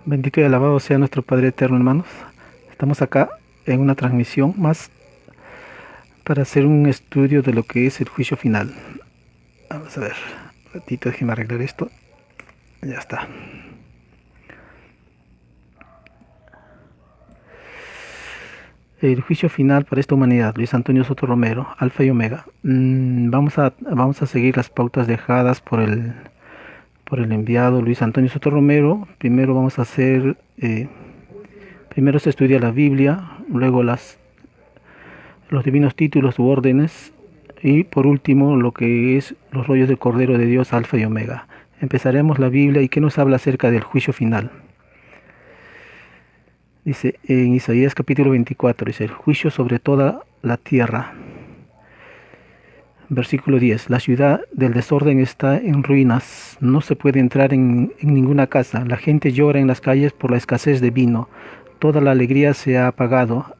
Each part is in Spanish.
Bendito y alabado sea nuestro Padre eterno, hermanos. Estamos acá en una transmisión más para hacer un estudio de lo que es el juicio final. Vamos a ver, un ratito, déjenme arreglar esto. Ya está. El juicio final para esta humanidad, Luis Antonio Soto Romero, Alfa y Omega. Vamos a seguir las pautas dejadas por el enviado Luis Antonio Soto Romero. Primero vamos a hacer, primero se estudia la Biblia, luego los divinos títulos u órdenes, y por último lo que es los rollos del Cordero de Dios, Alfa y Omega. Empezaremos la Biblia y que nos habla acerca del juicio final. Dice en Isaías capítulo 24, dice: el juicio sobre toda la tierra. Versículo 10: la ciudad del desorden está en ruinas, no se puede entrar en ninguna casa, la gente llora en las calles por la escasez de vino, toda la alegría se ha apagado,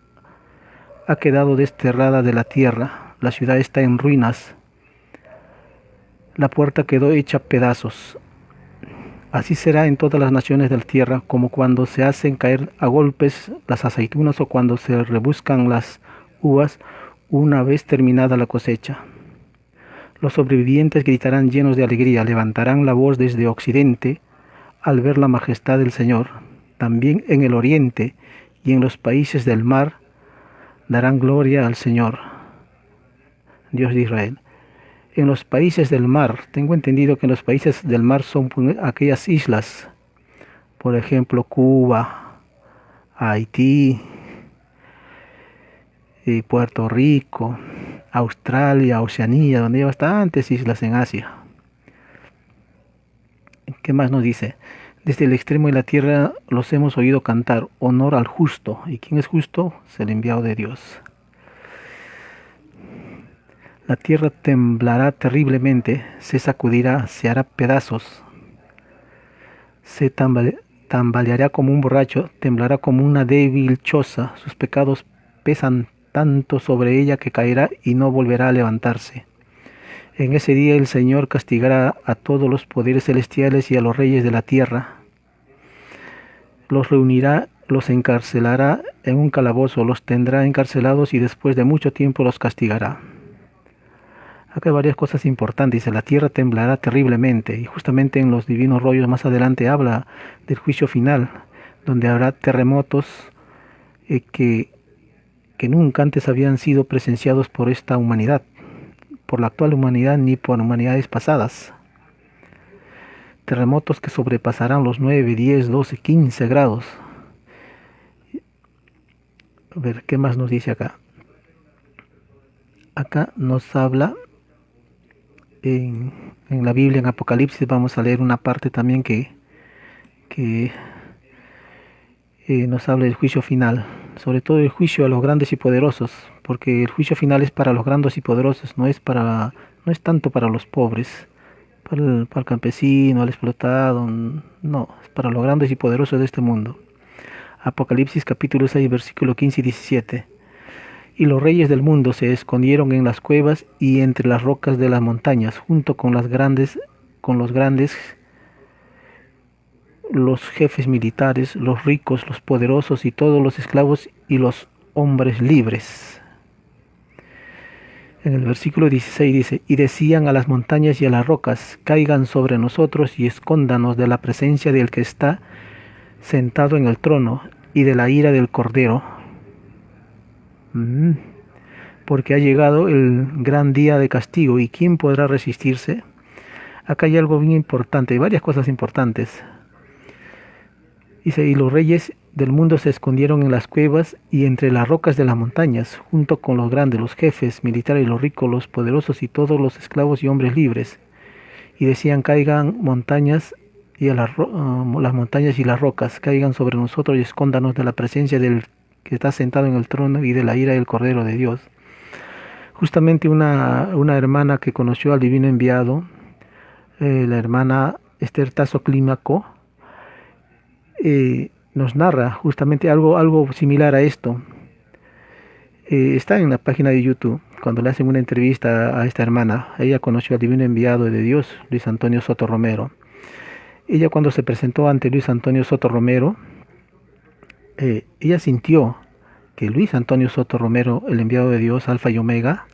ha quedado desterrada de la tierra, la ciudad está en ruinas, la puerta quedó hecha pedazos. Así será en todas las naciones de la tierra, como cuando se hacen caer a golpes las aceitunas o cuando se rebuscan las uvas una vez terminada la cosecha. Los sobrevivientes gritarán llenos de alegría, levantarán la voz desde occidente al ver la majestad del Señor. También en el oriente y en los países del mar darán gloria al Señor, Dios de Israel. En los países del mar, tengo entendido que en los países del mar son aquellas islas, por ejemplo Cuba, Haití, Puerto Rico, Australia, Oceanía, donde hay bastantes islas en Asia. ¿Qué más nos dice? Desde el extremo de la tierra los hemos oído cantar, honor al justo. ¿Y quién es justo? Es el enviado de Dios. La tierra temblará terriblemente, se sacudirá, se hará pedazos, se tambaleará como un borracho, temblará como una débil choza, sus pecados pesan tanto sobre ella que caerá y no volverá a levantarse. En ese día el Señor castigará a todos los poderes celestiales y a los reyes de la tierra. Los reunirá, los encarcelará en un calabozo, los tendrá encarcelados y después de mucho tiempo los castigará. Acá hay varias cosas importantes. Dice: la tierra temblará terriblemente. Y justamente en los divinos rollos más adelante habla del juicio final, donde habrá terremotos que nunca antes habían sido presenciados por esta humanidad, por la actual humanidad ni por humanidades pasadas. Terremotos que sobrepasarán los 9, 10, 12, 15 grados. A ver, ¿qué más nos dice acá? Acá nos habla en la Biblia, en Apocalipsis, vamos a leer una parte también que nos habla del juicio final, sobre todo el juicio a los grandes y poderosos, porque el juicio final es para los grandes y poderosos, no es tanto para los pobres, para el campesino, al explotado, no, es para los grandes y poderosos de este mundo. Apocalipsis capítulo 6, versículo 15 y 17. Y los reyes del mundo se escondieron en las cuevas y entre las rocas de las montañas, junto con los grandes, los jefes militares, los ricos, los poderosos y todos los esclavos y los hombres libres. En el versículo 16 dice: y decían a las montañas y a las rocas, caigan sobre nosotros y escóndanos de la presencia del que está sentado en el trono y de la ira del Cordero. Porque ha llegado el gran día de castigo, ¿y quién podrá resistirse? Acá hay algo bien importante, hay varias cosas importantes. Dice: y los reyes del mundo se escondieron en las cuevas y entre las rocas de las montañas, junto con los grandes, los jefes militares, los ricos, los poderosos y todos los esclavos y hombres libres. Y decían: caigan montañas y las montañas y las rocas, caigan sobre nosotros y escóndanos de la presencia del que está sentado en el trono y de la ira del Cordero de Dios. Justamente una hermana que conoció al divino enviado, la hermana Esther Tazo Clímaco, nos narra justamente algo similar a esto. Está en la página de YouTube, cuando le hacen una entrevista a esta hermana. Ella conoció al divino enviado de Dios, Luis Antonio Soto Romero. Ella cuando se presentó ante Luis Antonio Soto Romero, ella sintió que Luis Antonio Soto Romero, el enviado de Dios, Alfa y Omega,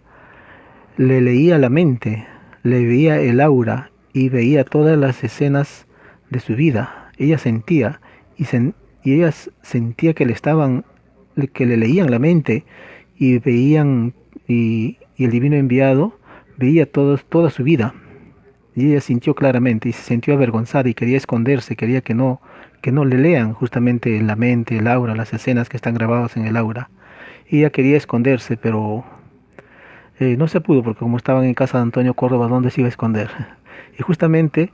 le leía la mente, le veía el aura y veía todas las escenas de su vida. Ella sentía y ella sentía que que le leían la mente y veían y el divino enviado veía toda su vida. Y ella sintió claramente y se sintió avergonzada y quería esconderse, quería que no le lean justamente la mente, el aura, las escenas que están grabadas en el aura. Y ella quería esconderse, pero no se pudo porque como estaban en casa de Antonio Córdoba, ¿dónde se iba a esconder? Y justamente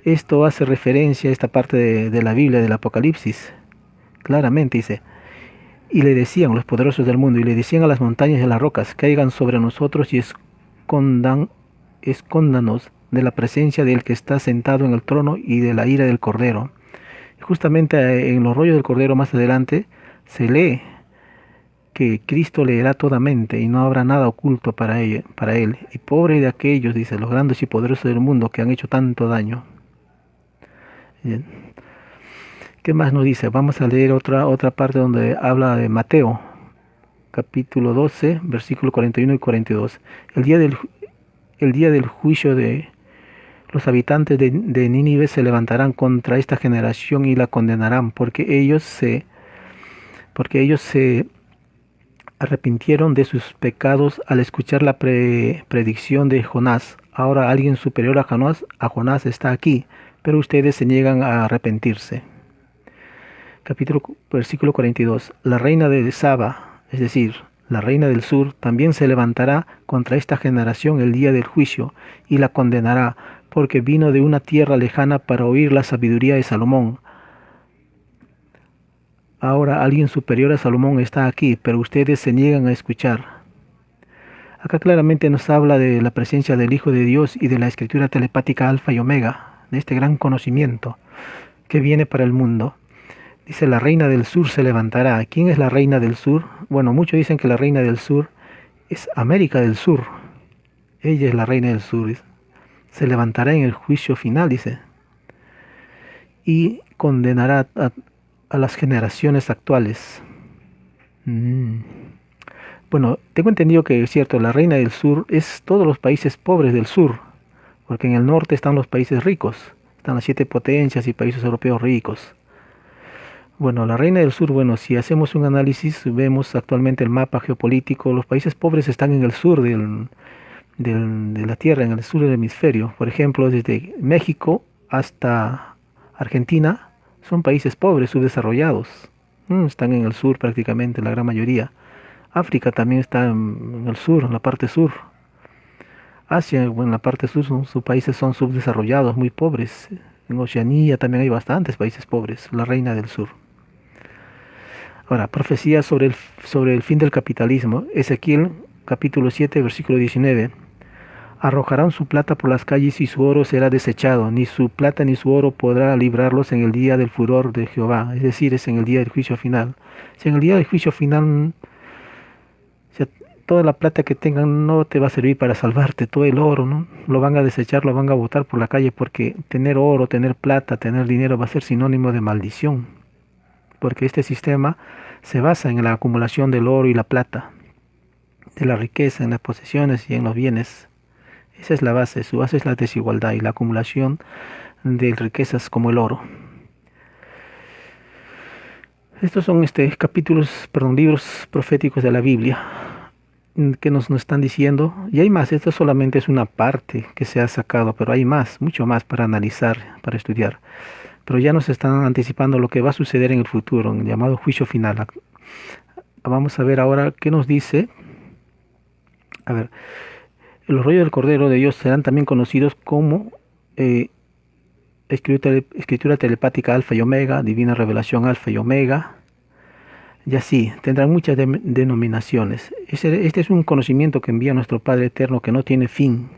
esto hace referencia a esta parte de la Biblia, del Apocalipsis. Claramente dice, y le decían los poderosos del mundo, y le decían a las montañas y a las rocas, caigan sobre nosotros y escóndanos de la presencia del que está sentado en el trono y de la ira del Cordero. Y justamente en los rollos del Cordero más adelante se lee que Cristo leerá toda mente y no habrá nada oculto para él. Y pobre de aquellos, dice, los grandes y poderosos del mundo que han hecho tanto daño. Bien. ¿Qué más nos dice? Vamos a leer otra parte donde habla de Mateo, capítulo 12, versículo 41 y 42. El día del juicio de los habitantes de Nínive se levantarán contra esta generación y la condenarán, porque ellos se arrepintieron de sus pecados al escuchar la predicción de Jonás. Ahora alguien superior a Jonás está aquí, pero ustedes se niegan a arrepentirse. Versículo 42. La reina de Saba, es decir, la reina del sur, también se levantará contra esta generación el día del juicio y la condenará, porque vino de una tierra lejana para oír la sabiduría de Salomón. Ahora alguien superior a Salomón está aquí, pero ustedes se niegan a escuchar. Acá claramente nos habla de la presencia del Hijo de Dios y de la escritura telepática Alfa y Omega, de este gran conocimiento que viene para el mundo. Dice, la reina del sur se levantará. ¿Quién es la reina del sur? Bueno, muchos dicen que la reina del sur es América del Sur. Ella es la reina del sur. Se levantará en el juicio final, dice, y condenará a las generaciones actuales. Bueno, tengo entendido que es cierto, la reina del sur es todos los países pobres del sur, porque en el norte están los países ricos, están las 7 potencias y países europeos ricos. Bueno, la reina del sur, bueno, si hacemos un análisis, vemos actualmente el mapa geopolítico, los países pobres están en el sur de la Tierra, en el sur del hemisferio. Por ejemplo, desde México hasta Argentina, son países pobres, subdesarrollados. Están en el sur prácticamente, la gran mayoría. África también está en el sur, en la parte sur. Asia, bueno, en la parte sur, sus países son subdesarrollados, muy pobres. En Oceanía también hay bastantes países pobres, la reina del sur. Ahora, profecía sobre el fin del capitalismo. Ezequiel, capítulo 7, versículo 19. Arrojarán su plata por las calles y su oro será desechado. Ni su plata ni su oro podrá librarlos en el día del furor de Jehová. Es decir, es en el día del juicio final. Si en el día del juicio final, toda la plata que tengan no te va a servir para salvarte, todo el oro, ¿no? Lo van a desechar, lo van a botar por la calle, porque tener oro, tener plata, tener dinero va a ser sinónimo de maldición. Porque este sistema se basa en la acumulación del oro y la plata, de la riqueza, en las posesiones y en los bienes. Esa es la base, su base es la desigualdad y la acumulación de riquezas como el oro. Estos son libros proféticos de la Biblia que nos están diciendo, y hay más, esto solamente es una parte que se ha sacado, pero hay más, mucho más para analizar, para estudiar. Pero ya nos están anticipando lo que va a suceder en el futuro, en el llamado juicio final. Vamos a ver ahora qué nos dice. A ver, los rollos del Cordero de Dios serán también conocidos como escritura telepática Alfa y Omega, divina revelación Alfa y Omega, y así, tendrán muchas denominaciones. Este es un conocimiento que envía nuestro Padre Eterno que no tiene fin,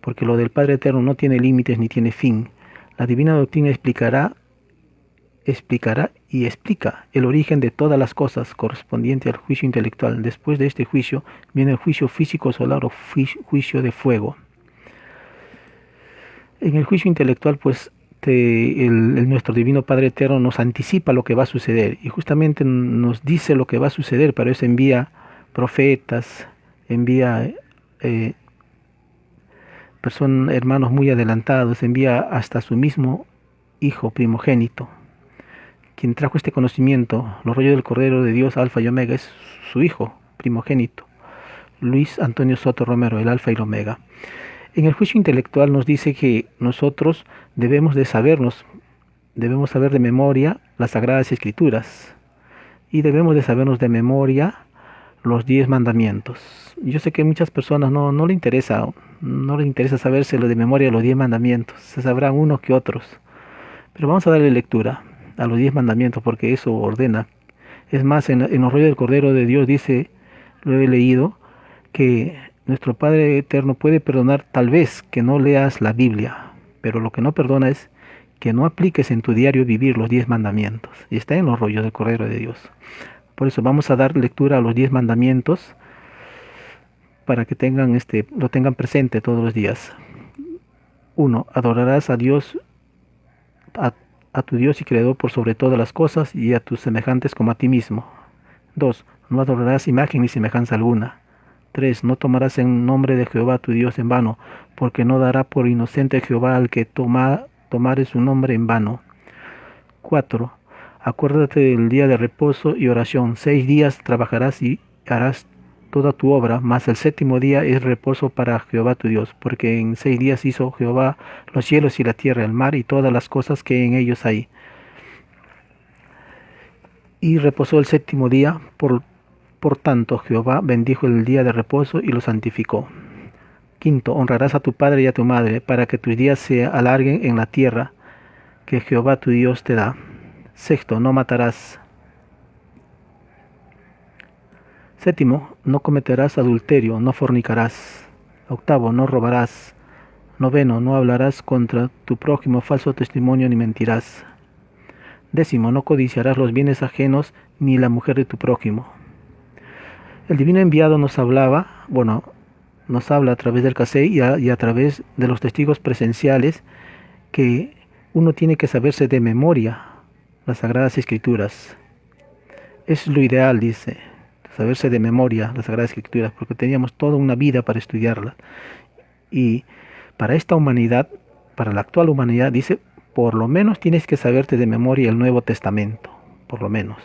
porque lo del Padre Eterno no tiene límites ni tiene fin. La divina doctrina explicará y explica el origen de todas las cosas correspondiente al juicio intelectual. Después de este juicio viene el juicio físico solar o juicio de fuego. En el juicio intelectual, pues, nuestro Divino Padre Eterno nos anticipa lo que va a suceder y justamente nos dice lo que va a suceder, para eso envía profetas, envía hermanos muy adelantados, envía hasta su mismo Hijo primogénito, quien trajo este conocimiento, los rollos del Cordero de Dios, Alfa y Omega, es su Hijo primogénito, Luis Antonio Soto Romero, el Alfa y el Omega. En el juicio intelectual nos dice que nosotros debemos saber de memoria las Sagradas Escrituras y debemos de sabernos de memoria los 10 mandamientos. Yo sé que a muchas personas no le interesa saberse de memoria los 10 mandamientos, se sabrán unos que otros, pero vamos a darle lectura a los 10 mandamientos porque eso ordena. Es más, en los rollos del Cordero de Dios dice, lo he leído, que nuestro Padre Eterno puede perdonar tal vez que no leas la Biblia, pero lo que no perdona es que no apliques en tu diario vivir los 10 mandamientos. Y está en los rollos del Cordero de Dios. Por eso vamos a dar lectura a los 10 mandamientos para que lo tengan presente todos los días. 1. Adorarás a Dios, a tu Dios y Creador por sobre todas las cosas y a tus semejantes como a ti mismo. 2. No adorarás imagen ni semejanza alguna. 3. No tomarás en nombre de Jehová tu Dios en vano, porque no dará por inocente Jehová al que tomare su nombre en vano. 4. Acuérdate del día de reposo y oración. 6 días trabajarás y harás toda tu obra, mas el 7º día es reposo para Jehová tu Dios, porque en 6 días hizo Jehová los cielos y la tierra, el mar y todas las cosas que en ellos hay. Y reposó el 7º día, por tanto Jehová bendijo el día de reposo y lo santificó. 5. Honrarás a tu padre y a tu madre, para que tus días se alarguen en la tierra que Jehová tu Dios te da. 6. No matarás. 7. No cometerás adulterio, no fornicarás. 8. No robarás. 9. No hablarás contra tu prójimo falso testimonio ni mentirás. 10. No codiciarás los bienes ajenos ni la mujer de tu prójimo. El divino enviado nos habla a través del casé y a través de los testigos presenciales que uno tiene que saberse de memoria las Sagradas Escrituras. Es lo ideal, dice, saberse de memoria las Sagradas Escrituras, porque teníamos toda una vida para estudiarlas. Y para esta humanidad, para la actual humanidad, dice, por lo menos tienes que saberte de memoria el Nuevo Testamento, por lo menos.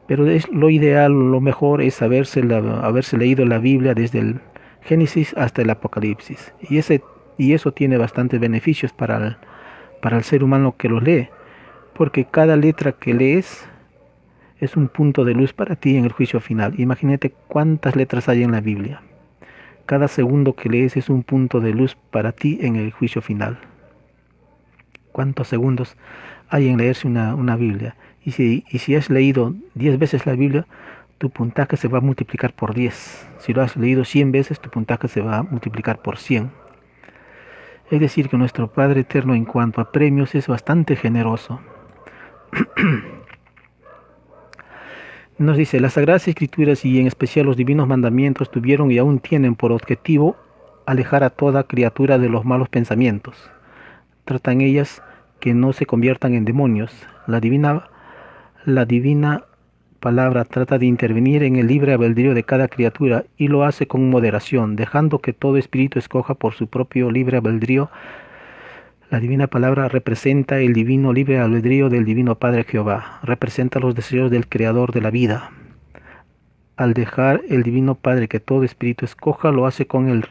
Pero es lo ideal, lo mejor es haberse leído la Biblia desde el Génesis hasta el Apocalipsis. Y eso tiene bastantes beneficios para el ser humano que lo lee, porque cada letra que lees es un punto de luz para ti en el juicio final. Imagínate cuántas letras hay en la Biblia. Cada segundo que lees es un punto de luz para ti en el juicio final. ¿Cuántos segundos hay en leerse una Biblia? Y si has leído 10 veces la Biblia, tu puntaje se va a multiplicar por 10. Si lo has leído 100 veces, tu puntaje se va a multiplicar por 100. Es decir, que nuestro Padre Eterno en cuanto a premios es bastante generoso. Nos dice, las Sagradas Escrituras y en especial los divinos mandamientos tuvieron y aún tienen por objetivo alejar a toda criatura de los malos pensamientos. Tratan ellas que no se conviertan en demonios. La divina palabra trata de intervenir en el libre albedrío de cada criatura y lo hace con moderación, dejando que todo espíritu escoja por su propio libre albedrío. La divina palabra representa el divino libre albedrío del divino Padre Jehová, representa los deseos del Creador de la vida. Al dejar el divino Padre que todo espíritu escoja, lo hace con el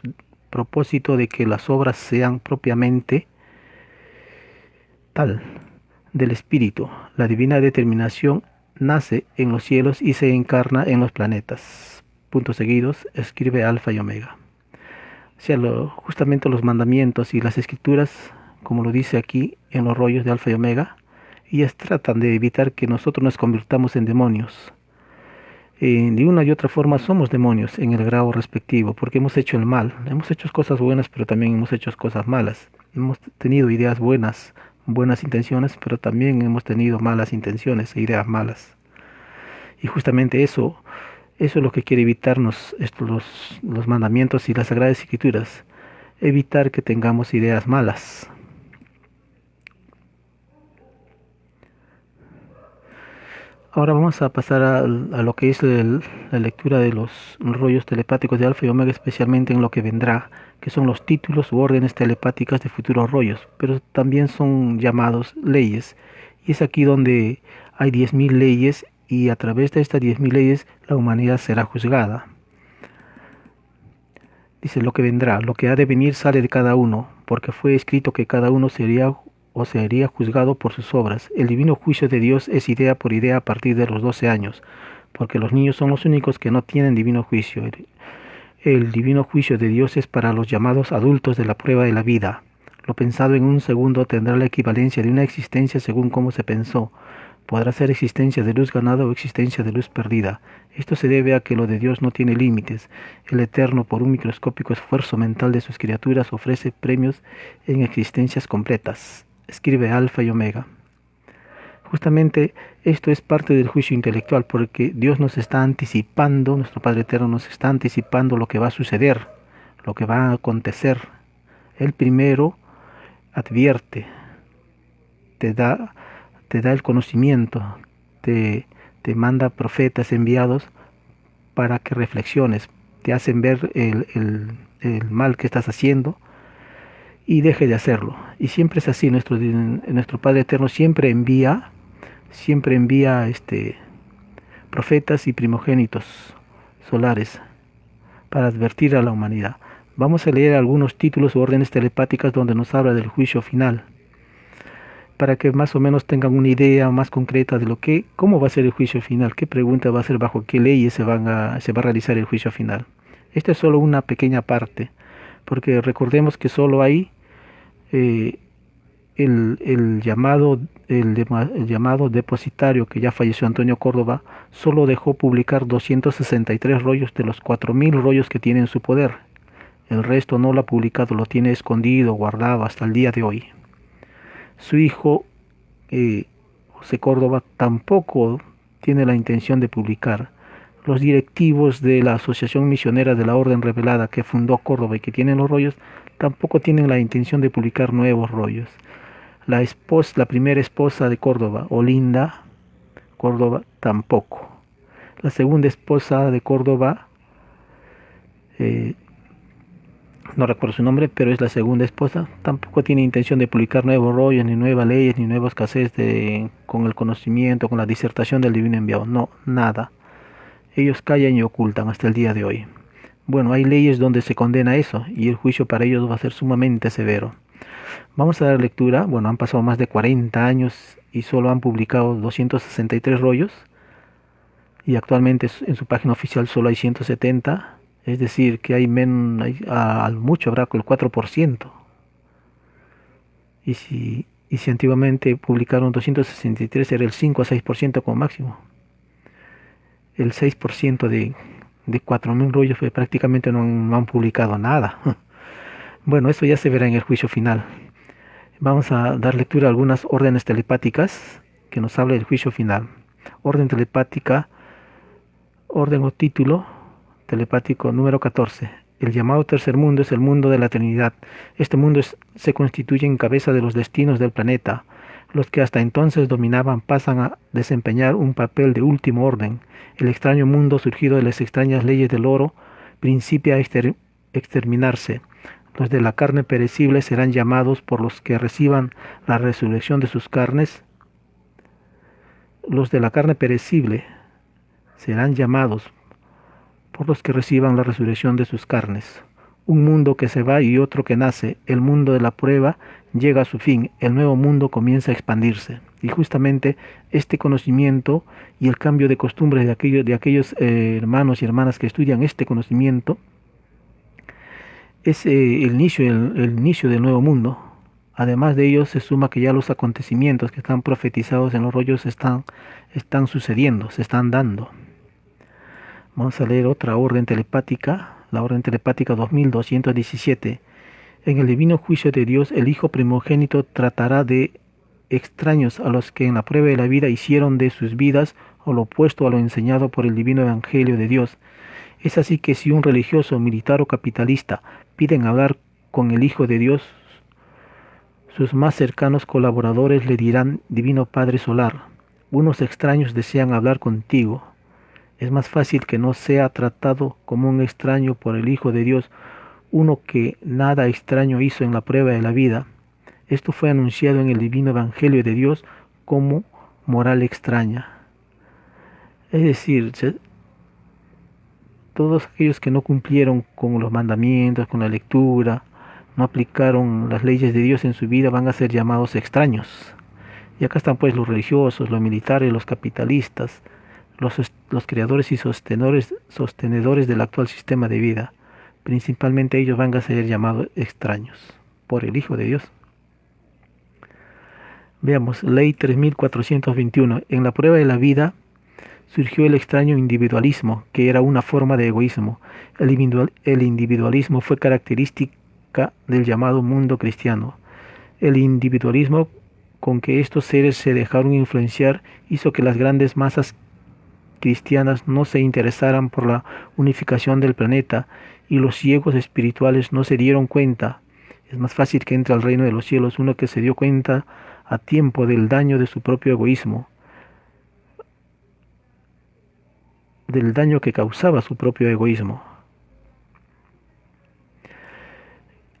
propósito de que las obras sean propiamente tal del espíritu. La divina determinación nace en los cielos y se encarna en los planetas. Puntos seguidos, escribe Alfa y Omega. O sea, justamente los mandamientos y las escrituras, como lo dice aquí en los rollos de Alfa y Omega, ellas tratan de evitar que nosotros nos convirtamos en demonios. De una y otra forma somos demonios en el grado respectivo, porque hemos hecho el mal. Hemos hecho cosas buenas, pero también hemos hecho cosas malas. Hemos tenido ideas buenas intenciones, pero también hemos tenido malas intenciones e ideas malas. Y justamente eso es lo que quiere evitarnos los mandamientos y las Sagradas Escrituras. Evitar que tengamos ideas malas. Ahora vamos a pasar a lo que es la lectura de los rollos telepáticos de Alfa y Omega, especialmente en lo que vendrá, que son los títulos u órdenes telepáticas de futuros rollos, pero también son llamados leyes. Y es aquí donde hay 10.000 leyes y a través de estas 10.000 leyes la humanidad será juzgada. Dice lo que vendrá, lo que ha de venir sale de cada uno, porque fue escrito que cada uno sería juzgado por sus obras. El divino juicio de Dios es idea por idea a partir de los 12 años, porque los niños son los únicos que no tienen divino juicio. El divino juicio de Dios es para los llamados adultos de la prueba de la vida. Lo pensado en un segundo tendrá la equivalencia de una existencia según cómo se pensó. Podrá ser existencia de luz ganada o existencia de luz perdida. Esto se debe a que lo de Dios no tiene límites. El Eterno, por un microscópico esfuerzo mental de sus criaturas, ofrece premios en existencias completas. Escribe Alfa y Omega. Justamente esto es parte del juicio intelectual, porque Dios nos está anticipando, nuestro Padre Eterno nos está anticipando lo que va a suceder, lo que va a acontecer. Él primero advierte, te da el conocimiento, te manda profetas enviados para que reflexiones, te hacen ver el mal que estás haciendo y deje de hacerlo. Y siempre es así, nuestro Padre Eterno siempre envía profetas y primogénitos solares para advertir a la humanidad. Vamos a leer algunos títulos u órdenes telepáticas donde nos habla del juicio final, para que más o menos tengan una idea más concreta de cómo va a ser el juicio final, qué pregunta va a ser, bajo qué leyes se va a realizar el juicio final. Esta es solo una pequeña parte, porque recordemos que solo hay el llamado depositario, que ya falleció, Antonio Córdoba, solo dejó publicar 263 rollos de los 4.000 rollos que tiene en su poder. El resto no lo ha publicado, lo tiene escondido, guardado hasta el día de hoy. Su hijo, José Córdoba, tampoco tiene la intención de publicar. Los directivos de la Asociación Misionera de la Orden Revelada que fundó Córdoba y que tienen los rollos, tampoco tienen la intención de publicar nuevos rollos. La primera esposa de Córdoba, Olinda Córdoba, tampoco. La segunda esposa de Córdoba, no recuerdo su nombre, pero es la segunda esposa, tampoco tiene intención de publicar nuevos rollos, ni nuevas leyes, ni nuevos cassettes con el conocimiento, con la disertación del divino enviado. No, nada. Ellos callan y ocultan hasta el día de hoy. Bueno, hay leyes donde se condena eso, y el juicio para ellos va a ser sumamente severo. Vamos a dar lectura. Bueno, han pasado más de 40 años y solo han publicado 263 rollos, y actualmente en su página oficial solo hay 170. Es decir, que al mucho habrá el 4%. Y si antiguamente publicaron 263, era el 5 a 6% como máximo. El 6% de 4.000 rollos prácticamente no han publicado nada. Bueno, eso ya se verá en el juicio final. Vamos a dar lectura a algunas órdenes telepáticas que nos habla del juicio final. Orden telepática, orden o título telepático número 14. El llamado tercer mundo es el mundo de la Trinidad. Este mundo se constituye en cabeza de los destinos del planeta. Los que hasta entonces dominaban pasan a desempeñar un papel de último orden. El extraño mundo surgido de las extrañas leyes del oro principia a exterminarse. Los de la carne perecible serán llamados por los que reciban la resurrección de sus carnes. Los de la carne perecible serán llamados por los que reciban la resurrección de sus carnes. Un mundo que se va y otro que nace. El mundo de la prueba llega a su fin. El nuevo mundo comienza a expandirse. Y justamente este conocimiento y el cambio de costumbres de aquellos hermanos y hermanas que estudian este conocimiento es el inicio del nuevo mundo. Además de ello, se suma que ya los acontecimientos que están profetizados en los rollos están sucediendo, se están dando. Vamos a leer otra orden telepática, la orden telepática 2217. En el divino juicio de Dios, el Hijo primogénito tratará de extraños a los que en la prueba de la vida hicieron de sus vidas o lo opuesto a lo enseñado por el divino evangelio de Dios. Es así que si un religioso, militar o capitalista piden hablar con el Hijo de Dios, sus más cercanos colaboradores le dirán: Divino Padre Solar, Unos extraños desean hablar contigo. Es más fácil que no sea tratado como un extraño por el Hijo de Dios, uno que nada extraño hizo en la prueba de la vida. Esto fue anunciado en el divino Evangelio de Dios como moral extraña. Es decir, todos aquellos que no cumplieron con los mandamientos, con la lectura, no aplicaron las leyes de Dios en su vida, van a ser llamados extraños. Y acá están pues los religiosos, los militares, los capitalistas, los creadores y sostenedores del actual sistema de vida. Principalmente ellos van a ser llamados extraños por el Hijo de Dios. Veamos, Ley 3421. En la prueba de la vida surgió el extraño individualismo, que era una forma de egoísmo. El individualismo fue característica del llamado mundo cristiano. El individualismo con que estos seres se dejaron influenciar hizo que las grandes masas cristianas no se interesaran por la unificación del planeta y los ciegos espirituales no se dieron cuenta. Es más fácil que entre al reino de los cielos uno que se dio cuenta a tiempo del daño de su propio egoísmo, del daño que causaba su propio egoísmo.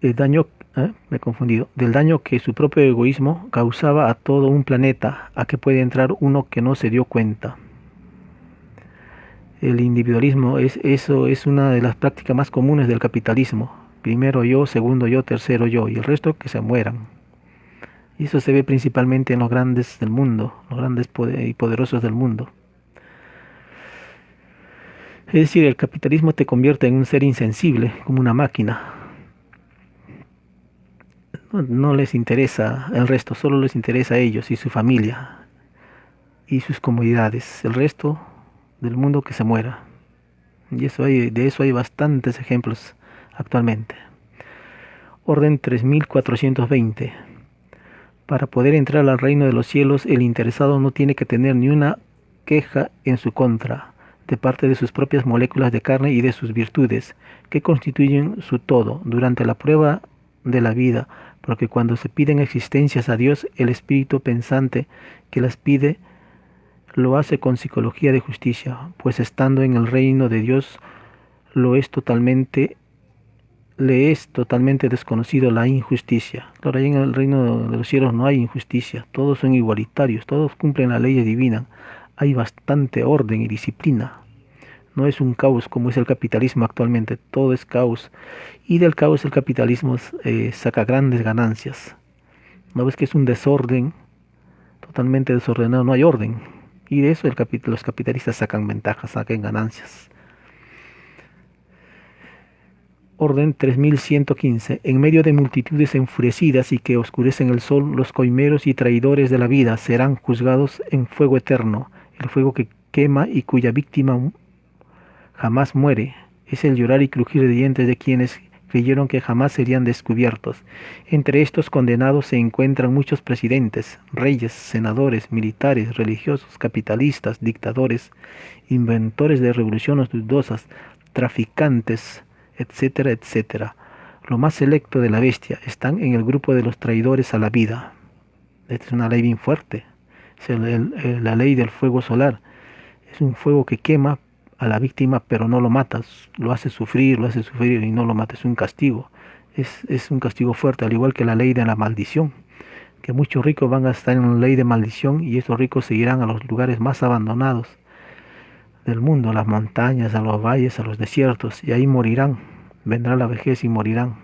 El daño, me he confundido, del daño que su propio egoísmo causaba a todo un planeta, a que puede entrar uno que no se dio cuenta. El individualismo es una de las prácticas más comunes del capitalismo. Primero yo, segundo yo, tercero yo, y el resto que se mueran. Y eso se ve principalmente en los grandes del mundo, los grandes y poderosos del mundo. Es decir, el capitalismo te convierte en un ser insensible, como una máquina. No les interesa el resto, solo les interesa a ellos y su familia y sus comodidades. El resto del mundo que se muera. Y de eso hay bastantes ejemplos actualmente. Orden 3420. Para poder entrar al reino de los cielos, el interesado no tiene que tener ni una queja en su contra, de parte de sus propias moléculas de carne y de sus virtudes, que constituyen su todo durante la prueba de la vida, porque cuando se piden existencias a Dios, el espíritu pensante que las pide lo hace con psicología de justicia, pues estando en el reino de Dios le es totalmente desconocido la injusticia. Claro, ahí en el reino de los cielos no hay injusticia, todos son igualitarios, todos cumplen la ley divina, hay bastante orden y disciplina. No es un caos como es el capitalismo actualmente, todo es caos, y del caos el capitalismo saca grandes ganancias. ¿No ves que es un desorden totalmente desordenado? No hay orden, y de eso los capitalistas sacan ventajas, sacan ganancias. Orden 3115. En medio de multitudes enfurecidas y que oscurecen el sol, los coimeros y traidores de la vida serán juzgados en fuego eterno, el fuego que quema y cuya víctima jamás muere. Es el llorar y crujir de dientes de quienes creyeron que jamás serían descubiertos. Entre estos condenados se encuentran muchos presidentes, reyes, senadores, militares, religiosos, capitalistas, dictadores, inventores de revoluciones dudosas, traficantes, etcétera, etcétera. Lo más selecto de la bestia están en el grupo de los traidores a la vida. Esta es una ley bien fuerte. Es la ley del fuego solar. Es un fuego que quema a la víctima, pero no lo matas, lo hace sufrir y no lo matas. Es un castigo. Es un castigo fuerte, al igual que la ley de la maldición. Que muchos ricos van a estar en la ley de maldición y estos ricos seguirán a los lugares más abandonados del mundo, a las montañas, a los valles, a los desiertos, y ahí morirán. Vendrá la vejez y morirán.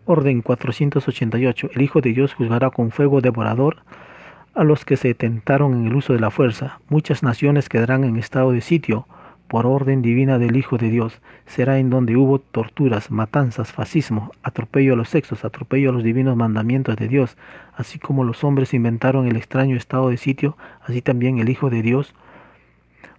Orden 488. El Hijo de Dios juzgará con fuego devorador a los que se tentaron en el uso de la fuerza. Muchas naciones quedarán en estado de sitio por orden divina del Hijo de Dios. Será en donde hubo torturas, matanzas, fascismo, atropello a los sexos, atropello a los divinos mandamientos de Dios. Así como los hombres inventaron el extraño estado de sitio, así también el Hijo de Dios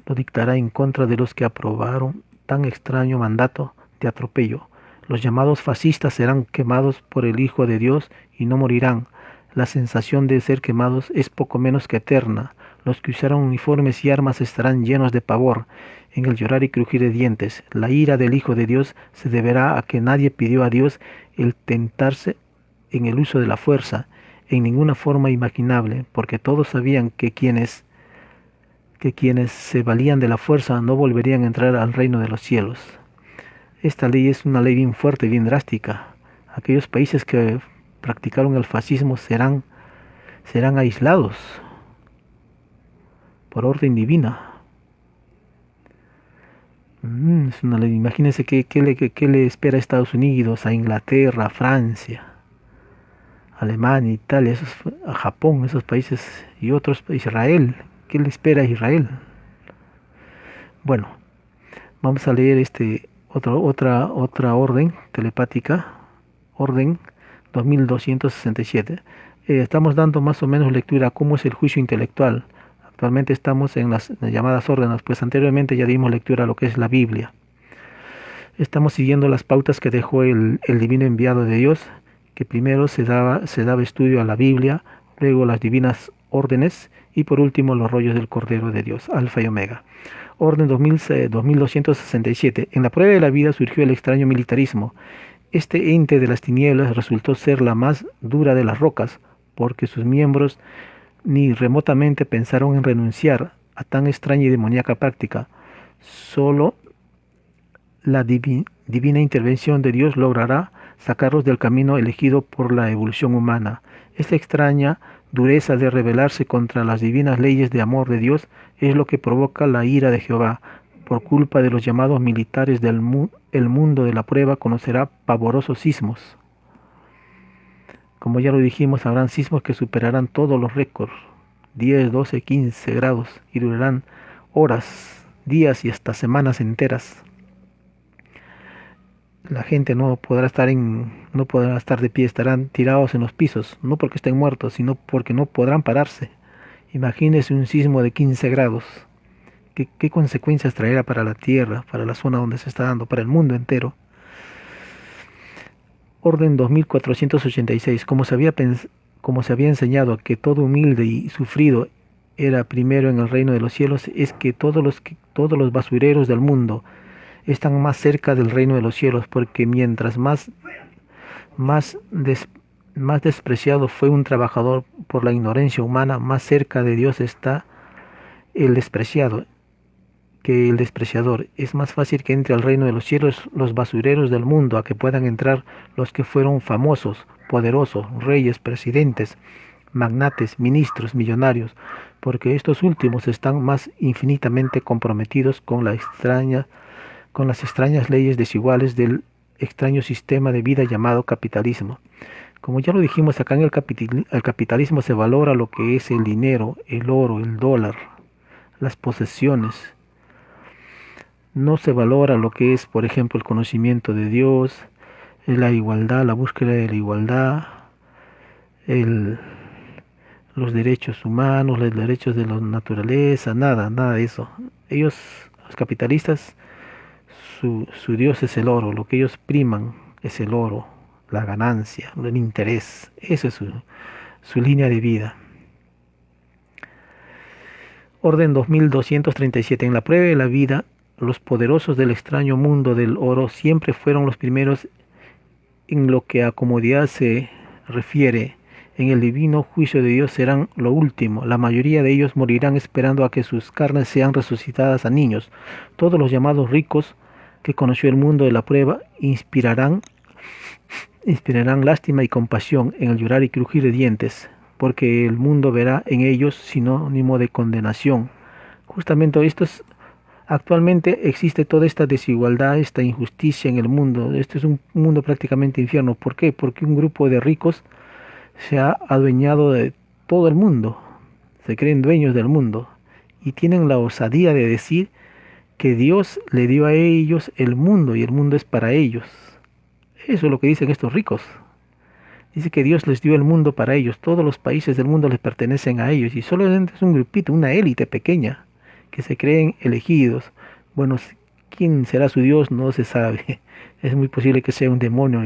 lo dictará en contra de los que aprobaron tan extraño mandato de atropello. Los llamados fascistas serán quemados por el Hijo de Dios y no morirán. La sensación de ser quemados es poco menos que eterna. Los que usaron uniformes y armas estarán llenos de pavor en el llorar y crujir de dientes. La ira del Hijo de Dios se deberá a que nadie pidió a Dios el tentarse en el uso de la fuerza. en ninguna forma imaginable, porque todos sabían que quienes se valían de la fuerza no volverían a entrar al reino de los cielos. Esta ley es una ley bien fuerte, bien drástica. Aquellos países que practicaron el fascismo serán aislados por orden divina. Es una ley. Imagínense qué le espera a Estados Unidos, a Inglaterra, a Francia, Alemania, Italia, a Japón, esos países y otros, Israel. ¿Qué le espera a Israel? Bueno, vamos a leer otra orden telepática, orden 2267. Estamos dando más o menos lectura a cómo es el juicio intelectual. Actualmente estamos en las llamadas órdenes, pues anteriormente ya dimos lectura a lo que es la Biblia. Estamos siguiendo las pautas que dejó el divino enviado de Dios, que primero se daba estudio a la Biblia, luego las divinas órdenes y por último los rollos del Cordero de Dios, Alfa y Omega. Orden 2267. En la prueba de la vida surgió el extraño militarismo. Este ente de las tinieblas resultó ser la más dura de las rocas, porque sus miembros ni remotamente pensaron en renunciar a tan extraña y demoníaca práctica. Solo la divina intervención de Dios logrará sacarlos del camino elegido por la evolución humana. Esta extraña dureza de rebelarse contra las divinas leyes de amor de Dios es lo que provoca la ira de Jehová. Por culpa de los llamados militares el mundo de la prueba conocerá pavorosos sismos. Como ya lo dijimos, habrán sismos que superarán todos los récords, 10, 12, 15 grados, y durarán horas, días y hasta semanas enteras. La gente no podrá estar de pie, estarán tirados en los pisos, no porque estén muertos, sino porque no podrán pararse. Imagínese un sismo de 15 grados. ¿Qué consecuencias traerá para la Tierra, para la zona donde se está dando, para el mundo entero? Orden 2486. Como se había enseñado que todo humilde y sufrido era primero en el reino de los cielos, es que todos los basureros del mundo están más cerca del reino de los cielos, porque mientras más despreciado fue un trabajador por la ignorancia humana, más cerca de Dios está el despreciador. Es más fácil que entre al reino de los cielos los basureros del mundo a que puedan entrar los que fueron famosos, poderosos, reyes, presidentes, magnates, ministros, millonarios, porque estos últimos están más infinitamente comprometidos con las extrañas leyes desiguales del extraño sistema de vida llamado capitalismo. Como ya lo dijimos, acá en el capitalismo se valora lo que es el dinero, el oro, el dólar, las posesiones. No se valora lo que es, por ejemplo, el conocimiento de Dios, la igualdad, la búsqueda de la igualdad, los derechos humanos, los derechos de la naturaleza, nada de eso. Ellos, los capitalistas, su Dios es el oro, lo que ellos priman es el oro, la ganancia, el interés. Eso es su línea de vida. Orden 2237. En la prueba de la vida, los poderosos del extraño mundo del oro siempre fueron los primeros en lo que a comodidad se refiere. En el divino juicio de Dios serán lo último. La mayoría de ellos morirán esperando a que sus carnes sean resucitadas a niños. Todos los llamados ricos que conoció el mundo de la prueba inspirarán lástima y compasión en el llorar y crujir de dientes, porque el mundo verá en ellos sinónimo de condenación. Justamente actualmente existe toda esta desigualdad, esta injusticia en el mundo. Este es un mundo prácticamente infierno. ¿Por qué? Porque un grupo de ricos se ha adueñado de todo el mundo. Se creen dueños del mundo y tienen la osadía de decir que Dios le dio a ellos el mundo y el mundo es para ellos. Eso es lo que dicen estos ricos. Dice que Dios les dio el mundo para ellos. Todos los países del mundo les pertenecen a ellos y solamente es un grupito, una élite pequeña que se creen elegidos. Bueno, quién será su Dios no se sabe. Es muy posible que sea un demonio,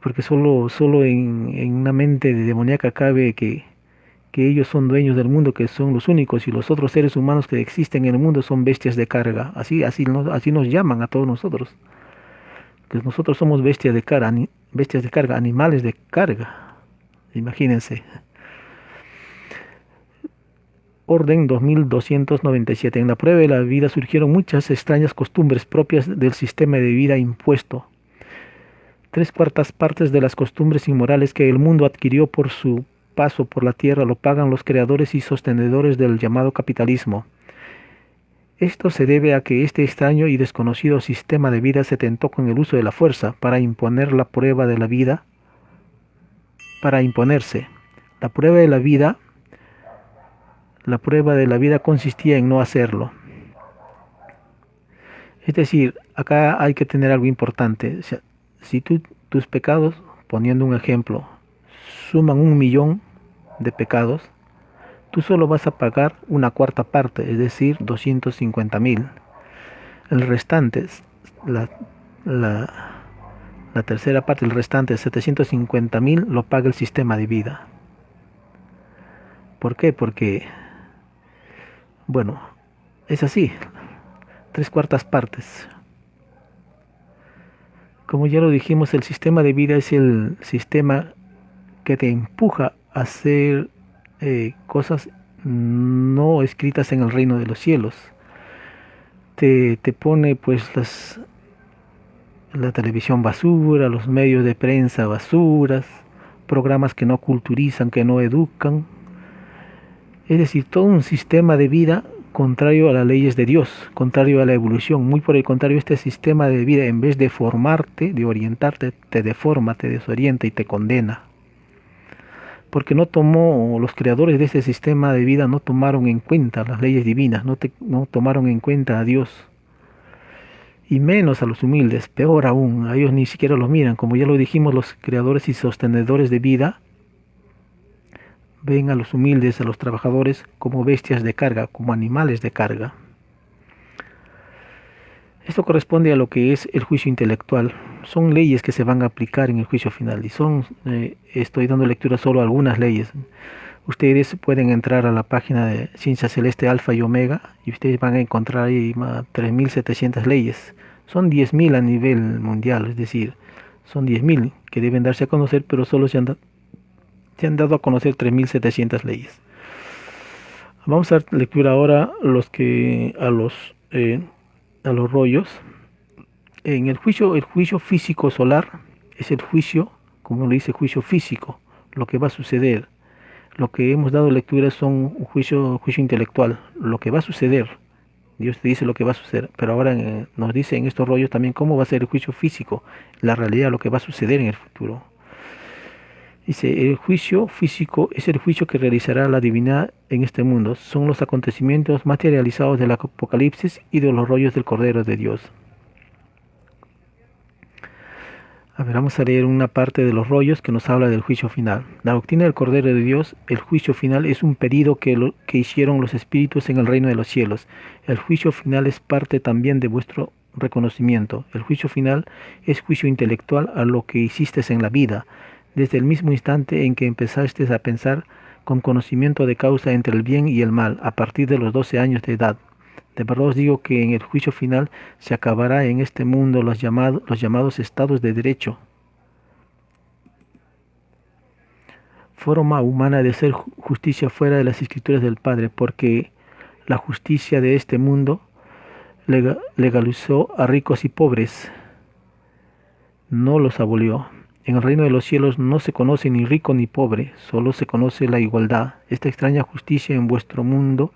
porque solo en una mente demoníaca cabe que ellos son dueños del mundo, que son los únicos, y los otros seres humanos que existen en el mundo son bestias de carga. Así nos llaman a todos nosotros. Que nosotros somos bestias de carga, animales de carga. Imagínense. Orden 2297. En la prueba de la vida surgieron muchas extrañas costumbres propias del sistema de vida impuesto. 3/4 partes de las costumbres inmorales que el mundo adquirió por su paso por la tierra lo pagan los creadores y sostenedores del llamado capitalismo. Esto se debe a que este extraño y desconocido sistema de vida se tentó con el uso de la fuerza para imponer la prueba de la vida, para imponerse. La prueba de la vida consistía en no hacerlo. Es decir, acá hay que tener algo importante. O sea, si tus pecados, poniendo un ejemplo, suman 1.000.000 de pecados, tú solo vas a pagar 1/4 parte, es decir, 250.000. El restante, la tercera parte, el restante, 750.000, lo paga el sistema de vida. ¿Por qué? Porque, bueno, es así, 3/4 partes. Como ya lo dijimos, el sistema de vida es el sistema que te empuja a hacer cosas no escritas en el reino de los cielos. Te pone pues la televisión basura, los medios de prensa basuras, programas que no culturizan, que no educan. Es decir, todo un sistema de vida contrario a las leyes de Dios, contrario a la evolución. Muy por el contrario, este sistema de vida, en vez de formarte, de orientarte, te deforma, te desorienta y te condena. Porque los creadores de ese sistema de vida no tomaron en cuenta las leyes divinas, no tomaron en cuenta a Dios. Y menos a los humildes, peor aún, a ellos ni siquiera los miran. Como ya lo dijimos, los creadores y sostenedores de vida ven a los humildes, a los trabajadores, como bestias de carga, como animales de carga. Esto corresponde a lo que es el juicio intelectual. Son leyes que se van a aplicar en el juicio final. Y estoy dando lectura solo a algunas leyes. Ustedes pueden entrar a la página de Ciencia Celeste Alfa y Omega y ustedes van a encontrar ahí 3.700 leyes. Son 10.000 a nivel mundial, es decir, son 10.000 que deben darse a conocer, pero solo se han dado a conocer 3.700 leyes. Vamos a dar lectura ahora a los rollos. En el juicio físico solar es el juicio, como lo dice, juicio físico, lo que va a suceder. Lo que hemos dado lectura son un juicio intelectual, lo que va a suceder. Dios te dice lo que va a suceder, pero ahora nos dice en estos rollos también cómo va a ser el juicio físico, la realidad, lo que va a suceder en el futuro. Dice, el juicio físico es el juicio que realizará la divinidad en este mundo. Son los acontecimientos materializados del Apocalipsis y de los rollos del Cordero de Dios. A ver, vamos a leer una parte de los rollos que nos habla del juicio final. La doctrina del Cordero de Dios, el juicio final es un pedido que hicieron los espíritus en el reino de los cielos. El juicio final es parte también de vuestro reconocimiento. El juicio final es juicio intelectual a lo que hiciste en la vida, desde el mismo instante en que empezaste a pensar con conocimiento de causa entre el bien y el mal, a partir de los 12 años de edad. De verdad os digo que en el juicio final se acabará en este mundo los llamados estados de derecho. Forma humana de hacer justicia fuera de las escrituras del Padre, porque la justicia de este mundo legalizó a ricos y pobres, no los abolió. En el reino de los cielos no se conoce ni rico ni pobre, solo se conoce la igualdad. Esta extraña justicia en vuestro mundo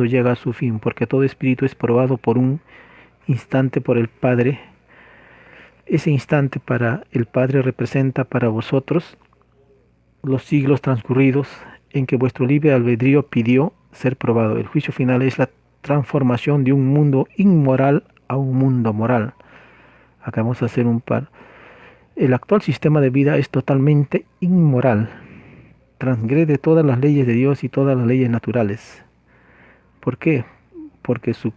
llega a su fin, porque todo espíritu es probado por un instante por el Padre. Ese instante para el Padre representa para vosotros los siglos transcurridos en que vuestro libre albedrío pidió ser probado. El juicio final es la transformación de un mundo inmoral a un mundo moral. Acá vamos a hacer un par. El actual sistema de vida es totalmente inmoral. Transgrede todas las leyes de Dios y todas las leyes naturales. ¿Por qué? Porque su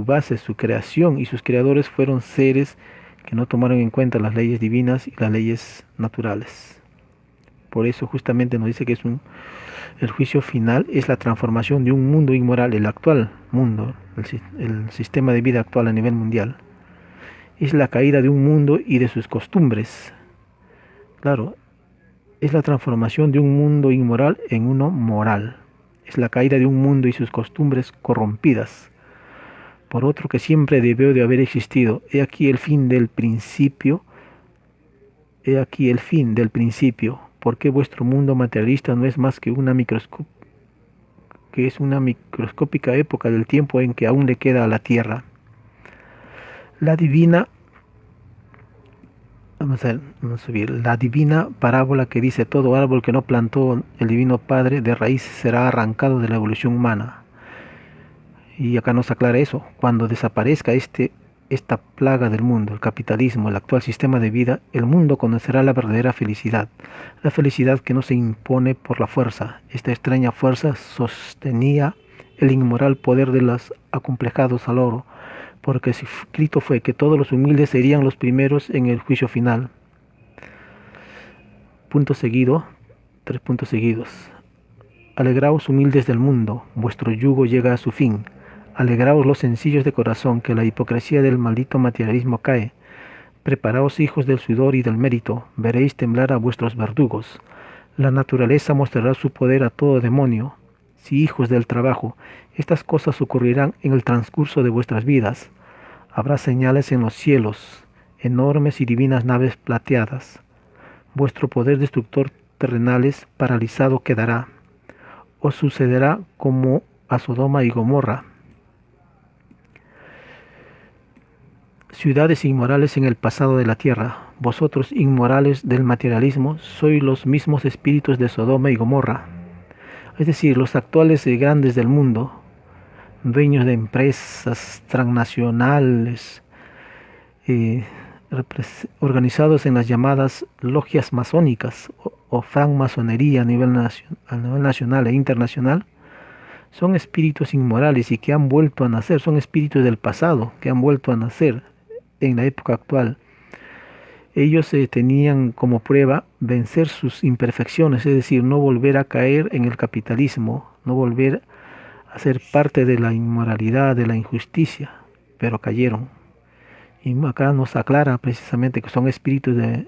base, su creación y sus creadores fueron seres que no tomaron en cuenta las leyes divinas y las leyes naturales. Por eso justamente nos dice que el juicio final es la transformación de un mundo inmoral, el actual mundo, el sistema de vida actual a nivel mundial. Es la caída de un mundo y de sus costumbres. Claro, es la transformación de un mundo inmoral en uno moral. Es la caída de un mundo y sus costumbres corrompidas por otro que siempre debió de haber existido. He aquí el fin del principio. He aquí el fin del principio. Porque vuestro mundo materialista no es más que una microscópica época del tiempo en que aún le queda a la tierra. La divina, vamos a subir, la divina parábola que dice todo árbol que no plantó el divino Padre de raíz será arrancado de la evolución humana. Y acá nos aclara eso. Cuando desaparezca esta plaga del mundo, el capitalismo, el actual sistema de vida, el mundo conocerá la verdadera felicidad. La felicidad que no se impone por la fuerza. Esta extraña fuerza sostenía el inmoral poder de los acomplejados al oro, porque escrito fue que todos los humildes serían los primeros en el juicio final. Punto seguido, 3 puntos seguidos. Alegraos humildes del mundo, vuestro yugo llega a su fin. Alegraos los sencillos de corazón, que la hipocresía del maldito materialismo cae. Preparaos hijos del sudor y del mérito, veréis temblar a vuestros verdugos. La naturaleza mostrará su poder a todo demonio. Si hijos del trabajo, estas cosas ocurrirán en el transcurso de vuestras vidas. Habrá señales en los cielos, enormes y divinas naves plateadas. Vuestro poder destructor terrenales paralizado quedará. Os sucederá como a Sodoma y Gomorra. Ciudades inmorales en el pasado de la tierra, vosotros inmorales del materialismo, sois los mismos espíritus de Sodoma y Gomorra. Es decir, los actuales grandes del mundo, dueños de empresas transnacionales, eh, organizados en las llamadas logias masónicas o francmasonería a nivel nacional e internacional, son espíritus inmorales y que han vuelto a nacer, son espíritus del pasado que han vuelto a nacer en la época actual. Ellos tenían como prueba vencer sus imperfecciones, es decir, no volver a caer en el capitalismo, no volver a ser parte de la inmoralidad, de la injusticia, pero cayeron. Y acá nos aclara precisamente que son espíritus de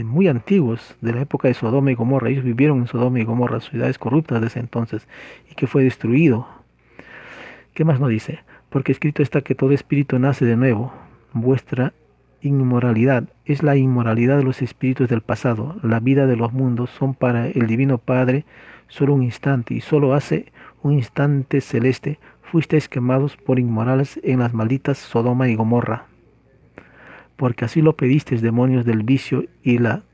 muy antiguos, de la época de Sodoma y Gomorra. Ellos vivieron en Sodoma y Gomorra, ciudades corruptas desde entonces, y que fue destruido. ¿Qué más nos dice? Porque escrito está que todo espíritu nace de nuevo. Vuestra inmoralidad es la inmoralidad de los espíritus del pasado. La vida de los mundos son para el Divino Padre solo un instante, y solo hace un instante celeste fuisteis quemados por inmorales en las malditas Sodoma y Gomorra. Porque así lo pedisteis, demonios del vicio y la...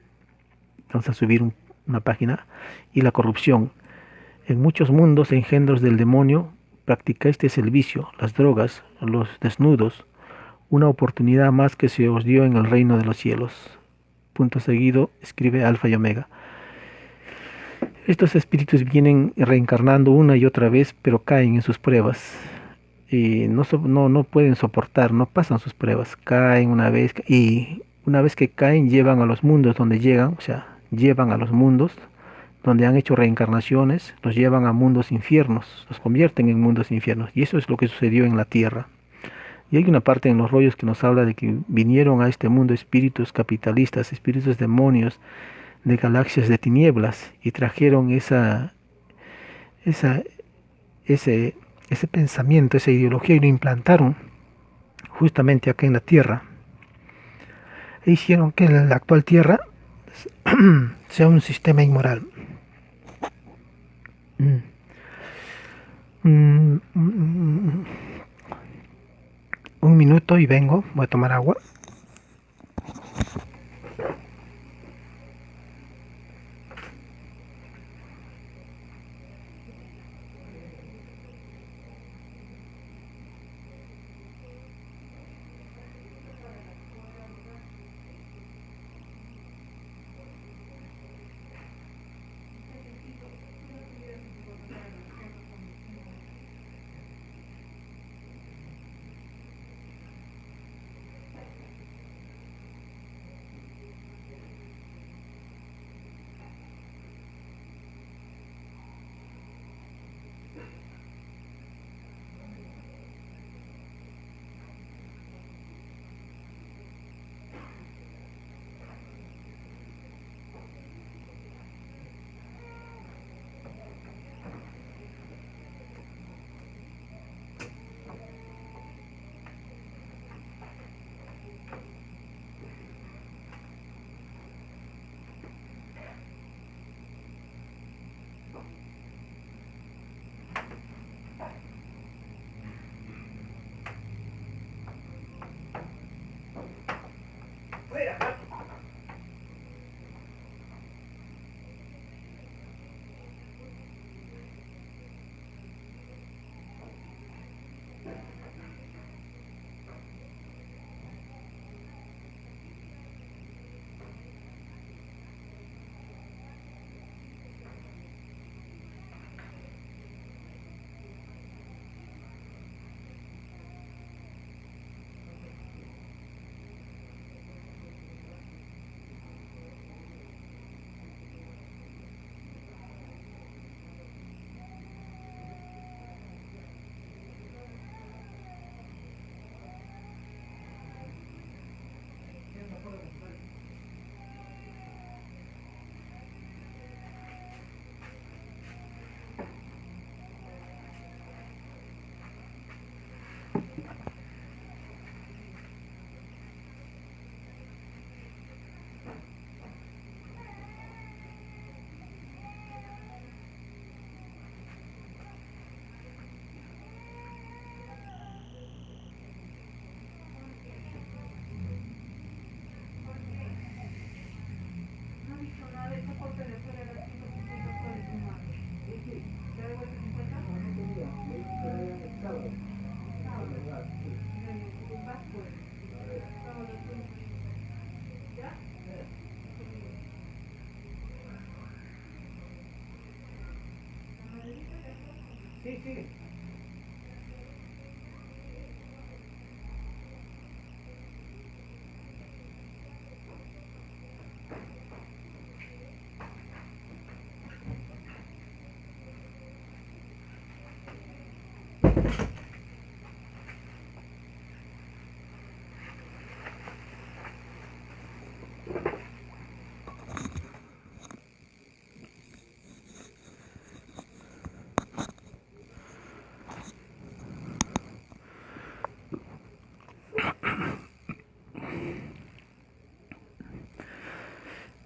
Vamos a subir una página. Y la corrupción. En muchos mundos engendros del demonio practicasteis el vicio, las drogas, los desnudos, una oportunidad más que se os dio en el reino de los cielos. Punto seguido, escribe Alfa y Omega. Estos espíritus vienen reencarnando una y otra vez, pero caen en sus pruebas. Y no pueden soportar, no pasan sus pruebas. Caen una vez y una vez que caen llevan a los mundos donde llegan, o sea, llevan a los mundos donde han hecho reencarnaciones, los llevan a mundos infiernos, los convierten en mundos infiernos. Y eso es lo que sucedió en la tierra. Y hay una parte en los rollos que nos habla de que vinieron a este mundo espíritus capitalistas, espíritus demonios de galaxias de tinieblas y trajeron esa, ese, ese pensamiento, esa ideología y lo implantaron justamente acá en la tierra. E hicieron que la actual tierra sea un sistema inmoral. Un minuto y vengo, voy a tomar agua.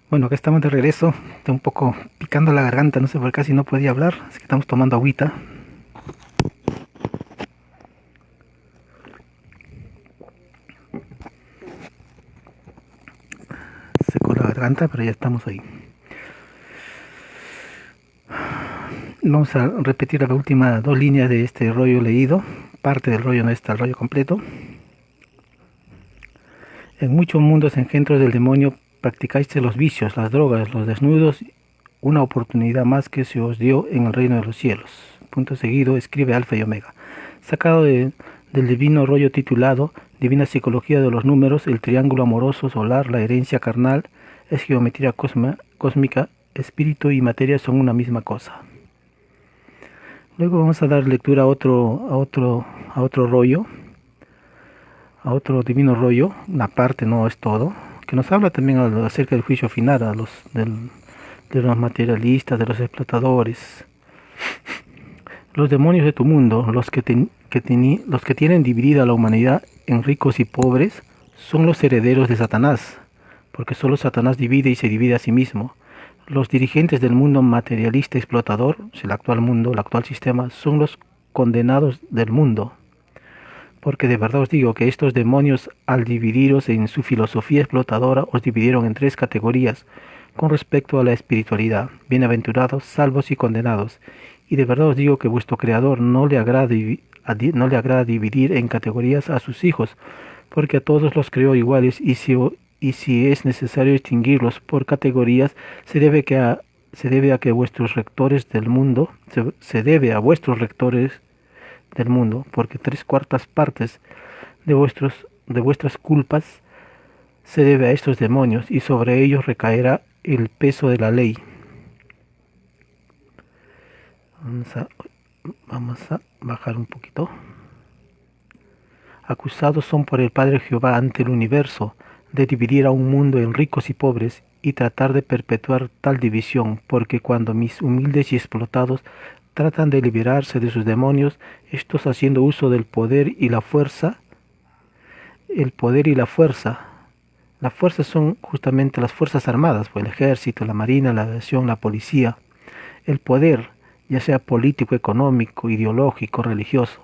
Bueno, acá estamos de regreso. Está un poco picando la garganta, no sé por qué casi no podía hablar, así que estamos tomando agüita. Secó la garganta, pero ya estamos ahí. Vamos a repetir las últimas dos líneas de este rollo leído. Parte del rollo, no está el rollo completo. En muchos mundos engendros del demonio practicáis los vicios, las drogas, los desnudos, una oportunidad más que se os dio en el reino de los cielos. Punto seguido, escribe Alfa y Omega. Sacado del divino rollo titulado Divina Psicología de los Números, el triángulo amoroso solar, la herencia carnal, es geometría cósmica, espíritu y materia son una misma cosa. Luego vamos a dar lectura a otro rollo, a otro divino rollo, una parte, no es todo, que nos habla también acerca del juicio final de los materialistas, de los explotadores. Los demonios de tu mundo, los que tienen dividida a la humanidad en ricos y pobres, son los herederos de Satanás, porque solo Satanás divide y se divide a sí mismo. Los dirigentes del mundo materialista explotador, el actual mundo, el actual sistema, son los condenados del mundo. Porque de verdad os digo que estos demonios, al dividiros en su filosofía explotadora, os dividieron en tres categorías con respecto a la espiritualidad: bienaventurados, salvos y condenados. Y de verdad os digo que vuestro Creador no le agrada dividir en categorías a sus hijos, porque a todos los creó iguales, y si es necesario distinguirlos por categorías, se debe a que vuestros rectores del mundo, se debe a vuestros rectores del mundo, porque 3/4 partes de vuestras culpas se debe a estos demonios, y sobre ellos recaerá el peso de la ley. Vamos a bajar un poquito. Acusados son por el Padre Jehová ante el universo de dividir a un mundo en ricos y pobres y tratar de perpetuar tal división, porque cuando mis humildes y explotados tratan de liberarse de sus demonios, estos haciendo uso del poder y la fuerza, la fuerza son justamente las fuerzas armadas, pues el ejército, la marina, la aviación, la policía, el poder, ya sea político, económico, ideológico, religioso.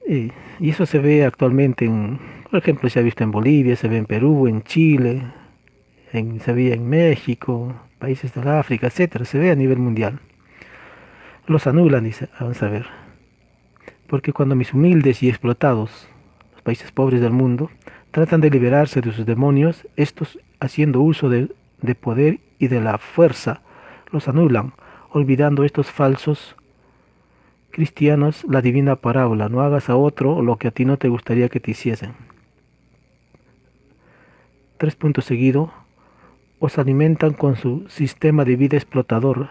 Y eso se ve actualmente, por ejemplo, se ha visto en Bolivia, se ve en Perú, en Chile, se ve en México, países del África, etcétera. Se ve a nivel mundial. Los anulan, dice, vamos a ver. Porque cuando mis humildes y explotados, los países pobres del mundo, tratan de liberarse de sus demonios, estos, haciendo uso de poder y de la fuerza, los anulan, olvidando estos falsos cristianos la divina parábola: no hagas a otro lo que a ti no te gustaría que te hiciesen. 3 puntos seguidos. Os alimentan con su sistema de vida explotador,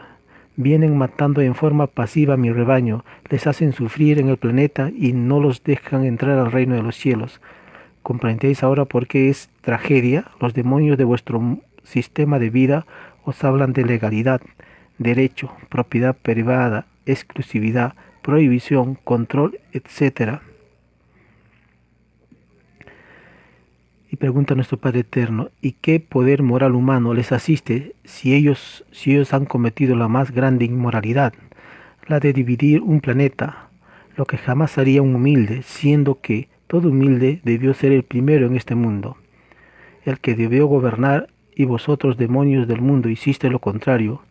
vienen matando en forma pasiva a mi rebaño, les hacen sufrir en el planeta y no los dejan entrar al reino de los cielos. ¿Comprendéis ahora por qué es tragedia? Los demonios de vuestro sistema de vida os hablan de legalidad, derecho, propiedad privada, exclusividad, prohibición, control, etc. Y pregunta a nuestro Padre Eterno: ¿y qué poder moral humano les asiste si ellos han cometido la más grande inmoralidad, la de dividir un planeta, lo que jamás haría un humilde, siendo que todo humilde debió ser el primero en este mundo, el que debió gobernar, y vosotros, demonios del mundo, hiciste lo contrario?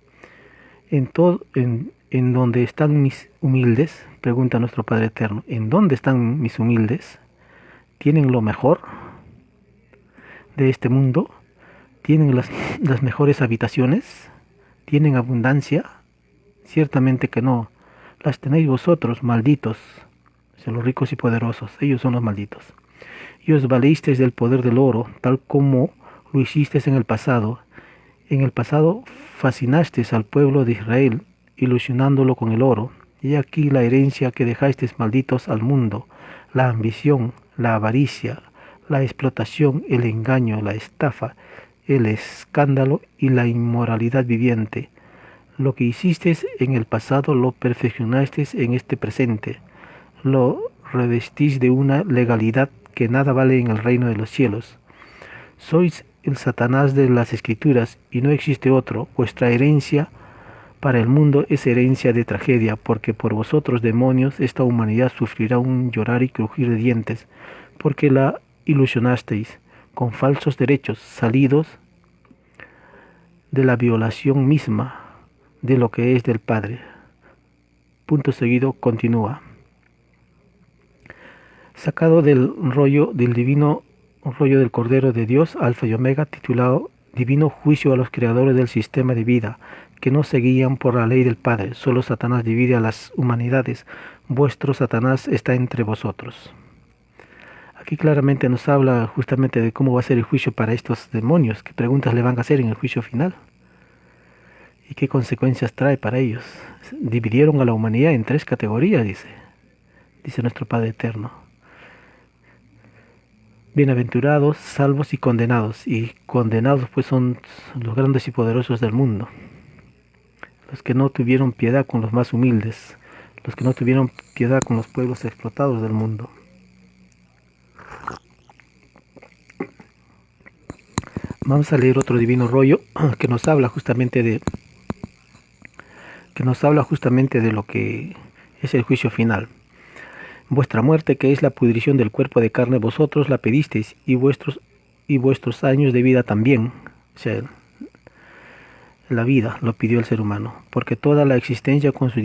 ¿En dónde están mis humildes? Pregunta nuestro Padre Eterno. ¿En dónde están mis humildes? ¿Tienen lo mejor de este mundo? ¿Tienen las mejores habitaciones? ¿Tienen abundancia? Ciertamente que no. Las tenéis vosotros, malditos, los ricos y poderosos, ellos son los malditos. Y os valisteis del poder del oro, tal como lo hicisteis en el pasado. En el pasado fascinasteis al pueblo de Israel, ilusionándolo con el oro. Y aquí la herencia que dejasteis malditos al mundo, la ambición, la avaricia, la explotación, el engaño, la estafa, el escándalo y la inmoralidad viviente. Lo que hicisteis en el pasado lo perfeccionasteis en este presente. Lo revestís de una legalidad que nada vale en el reino de los cielos. Sois el Satanás de las Escrituras y no existe otro. Vuestra herencia para el mundo es herencia de tragedia, porque por vosotros, demonios, esta humanidad sufrirá un llorar y crujir de dientes, porque la ilusionasteis con falsos derechos salidos de la violación misma de lo que es del Padre. Punto seguido continúa. Sacado del rollo del divino rollo del Cordero de Dios, Alfa y Omega, titulado Divino Juicio a los creadores del sistema de vida, que no se guían por la ley del Padre. Solo Satanás divide a las humanidades. Vuestro Satanás está entre vosotros. Aquí claramente nos habla justamente de cómo va a ser el juicio para estos demonios, qué preguntas le van a hacer en el juicio final y qué consecuencias trae para ellos. Dividieron a la humanidad en 3 categorías, dice nuestro Padre Eterno. Bienaventurados, salvos y condenados. Y condenados pues son los grandes y poderosos del mundo. Los que no tuvieron piedad con los más humildes. Los que no tuvieron piedad con los pueblos explotados del mundo. Vamos a leer otro divino rollo que nos habla justamente de lo que es el juicio final. Vuestra muerte, que es la pudrición del cuerpo de carne, vosotros la pedisteis, y vuestros años de vida también. O sea, la vida lo pidió el ser humano, porque toda la existencia con sus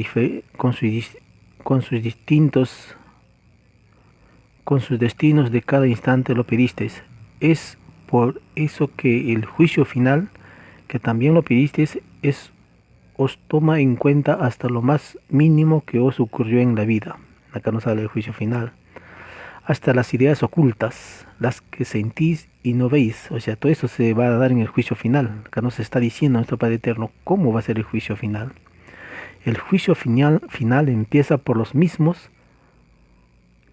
destinos de cada instante lo pedisteis. Es por eso que el juicio final, que también lo pedisteis, os toma en cuenta hasta lo más mínimo que os ocurrió en la vida. Acá nos habla del juicio final. Hasta las ideas ocultas, las que sentís y no veis. O sea, todo eso se va a dar en el juicio final. Acá nos está diciendo nuestro Padre Eterno cómo va a ser el juicio final. El juicio final empieza por los mismos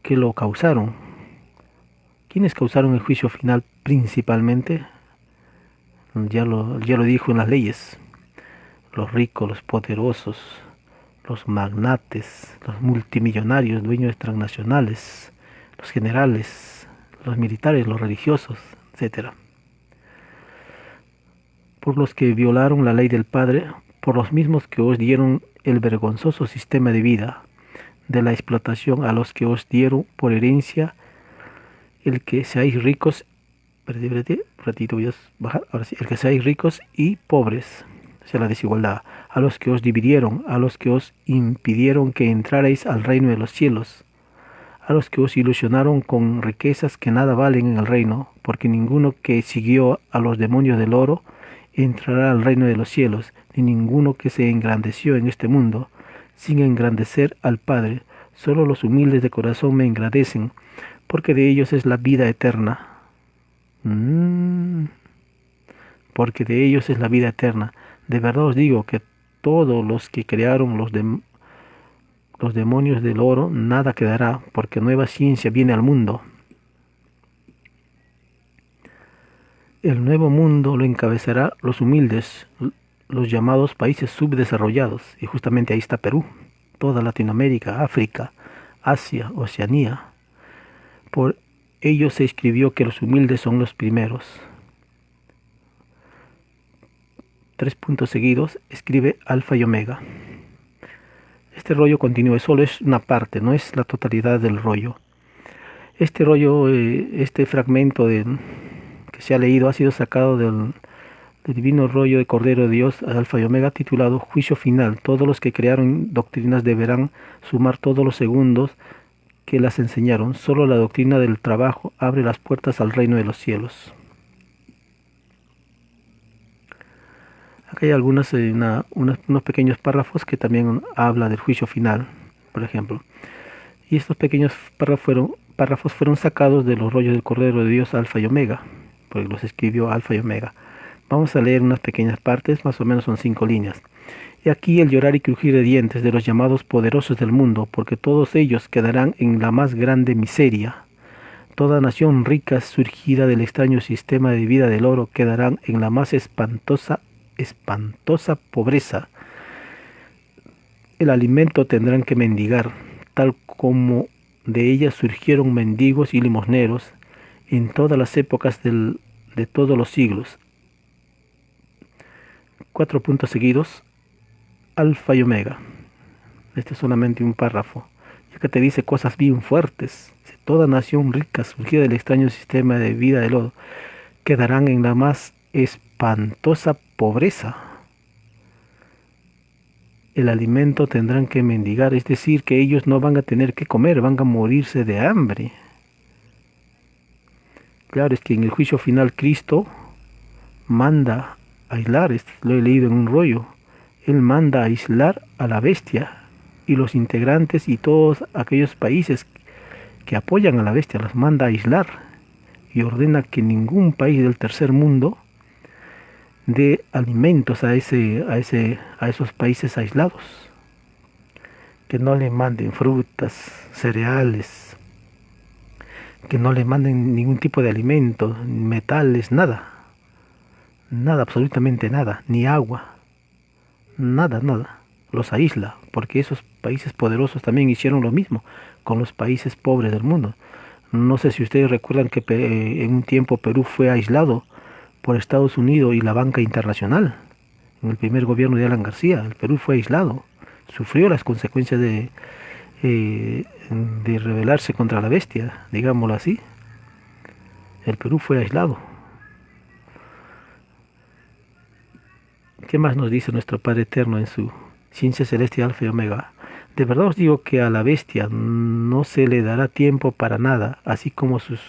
que lo causaron. ¿Quiénes causaron el juicio final principalmente? Ya lo dijo en las leyes. Los ricos, los poderosos, los magnates, los multimillonarios, dueños de transnacionales, los generales, los militares, los religiosos, etc. Por los que violaron la ley del Padre, por los mismos que os dieron el vergonzoso sistema de vida, de la explotación, a los que os dieron por herencia el que seáis ricos, ratito voy a bajar, ahora sí, el que seáis ricos y pobres, o sea, la desigualdad, a los que os dividieron, a los que os impidieron que entrarais al reino de los cielos, a los que os ilusionaron con riquezas que nada valen en el reino, porque ninguno que siguió a los demonios del oro entrará al reino de los cielos, ni ninguno que se engrandeció en este mundo, sin engrandecer al Padre. Solo los humildes de corazón me engrandecen, porque de ellos es la vida eterna. Porque de ellos es la vida eterna. De verdad os digo que todos los que crearon los demonios del oro, nada quedará, porque nueva ciencia viene al mundo. El nuevo mundo lo encabezará los humildes, los llamados países subdesarrollados, y justamente ahí está Perú, toda Latinoamérica, África, Asia, Oceanía. Por ello se escribió que los humildes son los primeros. 3 puntos seguidos, escribe Alfa y Omega. Este rollo continúa, solo es una parte, no es la totalidad del rollo. Este rollo, este fragmento que se ha leído ha sido sacado del divino rollo de Cordero de Dios, Alfa y Omega, titulado Juicio Final. Todos los que crearon doctrinas deberán sumar todos los segundos que las enseñaron. Solo la doctrina del trabajo abre las puertas al reino de los cielos. Acá hay unos pequeños párrafos que también habla del juicio final, por ejemplo. Y estos pequeños párrafos fueron sacados de los rollos del Cordero de Dios Alfa y Omega, porque los escribió Alfa y Omega. Vamos a leer unas pequeñas partes, más o menos son 5 líneas. Y aquí el llorar y crujir de dientes de los llamados poderosos del mundo, porque todos ellos quedarán en la más grande miseria. Toda nación rica surgida del extraño sistema de vida del oro quedarán en la más espantosa pobreza. El alimento tendrán que mendigar, tal como de ella surgieron mendigos y limosneros en todas las épocas de todos los siglos. 4 puntos seguidos, Alfa y Omega. Este es solamente un párrafo, ya que te dice cosas bien fuertes. Toda nación rica surgida del extraño sistema de vida del oro quedarán en la más espantosa pobreza. El alimento tendrán que mendigar, es decir, que ellos no van a tener que comer, van a morirse de hambre. Claro, es que en el juicio final Cristo manda aislar, lo he leído en un rollo, Él manda a aislar a la bestia y los integrantes y todos aquellos países que apoyan a la bestia, las manda a aislar y ordena que ningún país del tercer mundo dé alimentos a esos países aislados, que no le manden frutas, cereales, que no le manden ningún tipo de alimento, metales, nada, absolutamente nada, ni agua, nada, los aísla, porque esos países poderosos también hicieron lo mismo con los países pobres del mundo. No sé si ustedes recuerdan que en un tiempo Perú fue aislado por Estados Unidos y la banca internacional. En el primer gobierno de Alan García, el Perú fue aislado, sufrió las consecuencias de rebelarse contra la bestia, digámoslo así. El Perú fue aislado. ¿Qué más nos dice nuestro Padre Eterno en su ciencia celeste Alfa y Omega? De verdad os digo que a la bestia no se le dará tiempo para nada, así como sus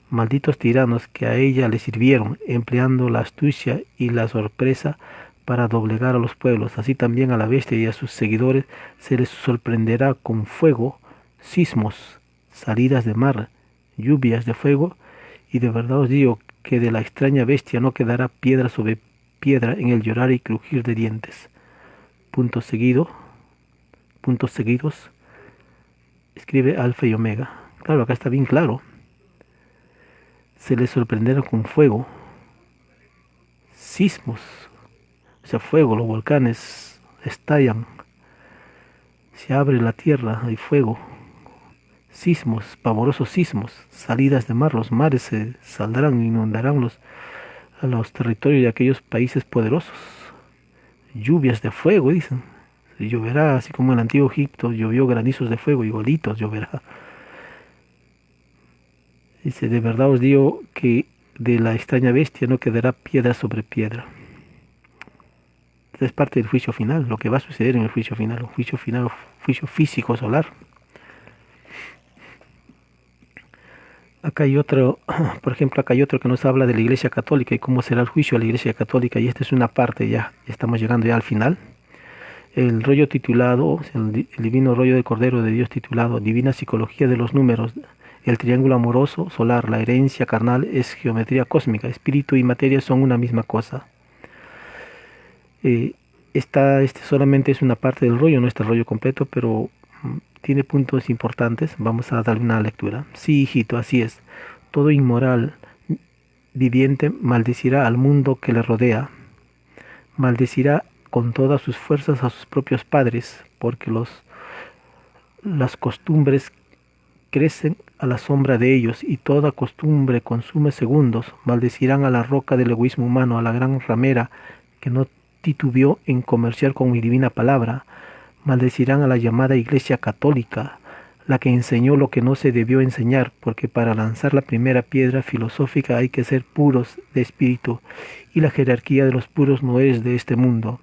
malditos tiranos que a ella le sirvieron, empleando la astucia y la sorpresa para doblegar a los pueblos. Así también a la bestia y a sus seguidores se les sorprenderá con fuego, sismos, salidas de mar, lluvias de fuego, y de verdad os digo que de la extraña bestia no quedará piedra sobre piedra en el llorar y crujir de dientes. Puntos seguidos, escribe Alfa y Omega. Claro, acá está bien claro. Se les sorprenderá con fuego, sismos, o sea, fuego, los volcanes estallan, se abre la tierra, hay fuego, sismos, pavorosos sismos, salidas de mar, los mares se saldrán, inundarán a los territorios de aquellos países poderosos. Lluvias de fuego, dicen. Lloverá, así como en el antiguo Egipto llovió granizos de fuego, igualitos lloverá. Dice, de verdad os digo que de la extraña bestia no quedará piedra sobre piedra. Esta es parte del juicio final, lo que va a suceder en el juicio final, un juicio físico solar. Acá hay otro, por ejemplo, acá hay otro que nos habla de la Iglesia Católica y cómo será el juicio de la Iglesia Católica, y esta es una parte, ya estamos llegando ya al final. El rollo titulado, el divino rollo del Cordero de Dios titulado Divina Psicología de los Números, el triángulo amoroso solar, la herencia carnal es geometría cósmica, espíritu y materia son una misma cosa. Este solamente es una parte del rollo, no está el rollo completo, pero tiene puntos importantes. Vamos a darle una lectura. Sí, hijito, así es. Todo inmoral viviente maldecirá al mundo que le rodea. Maldecirá con todas sus fuerzas a sus propios padres, porque las costumbres crecen a la sombra de ellos, y toda costumbre consume segundos. Maldecirán a la roca del egoísmo humano, a la gran ramera que no titubeó en comerciar con mi divina palabra. Maldecirán a la llamada Iglesia Católica, la que enseñó lo que no se debió enseñar, porque para lanzar la primera piedra filosófica hay que ser puros de espíritu, y la jerarquía de los puros no es de este mundo.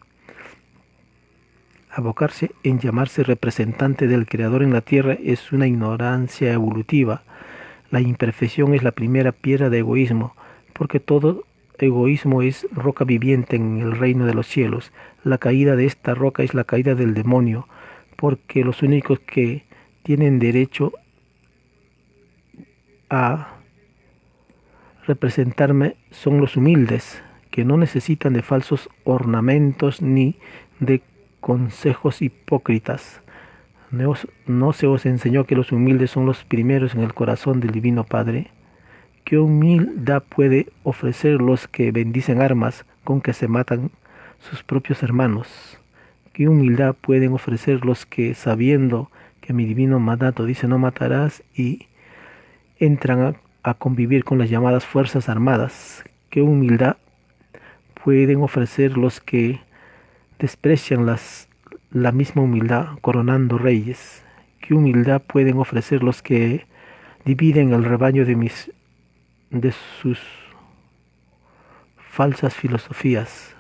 Abocarse en llamarse representante del Creador en la tierra es una ignorancia evolutiva. La imperfección es la primera piedra de egoísmo, porque todo egoísmo es roca viviente en el reino de los cielos. La caída de esta roca es la caída del demonio, porque los únicos que tienen derecho a representarme son los humildes, que no necesitan de falsos ornamentos ni de consejos hipócritas. ¿No se os enseñó que los humildes son los primeros en el corazón del Divino Padre? ¿Qué humildad puede ofrecer los que bendicen armas con que se matan sus propios hermanos? ¿Qué humildad pueden ofrecer los que, sabiendo que mi divino mandato dice no matarás, y entran a convivir con las llamadas Fuerzas Armadas? ¿Qué humildad pueden ofrecer los que desprecian la misma humildad coronando reyes? ¿Qué humildad pueden ofrecer los que dividen el rebaño de sus falsas filosofías?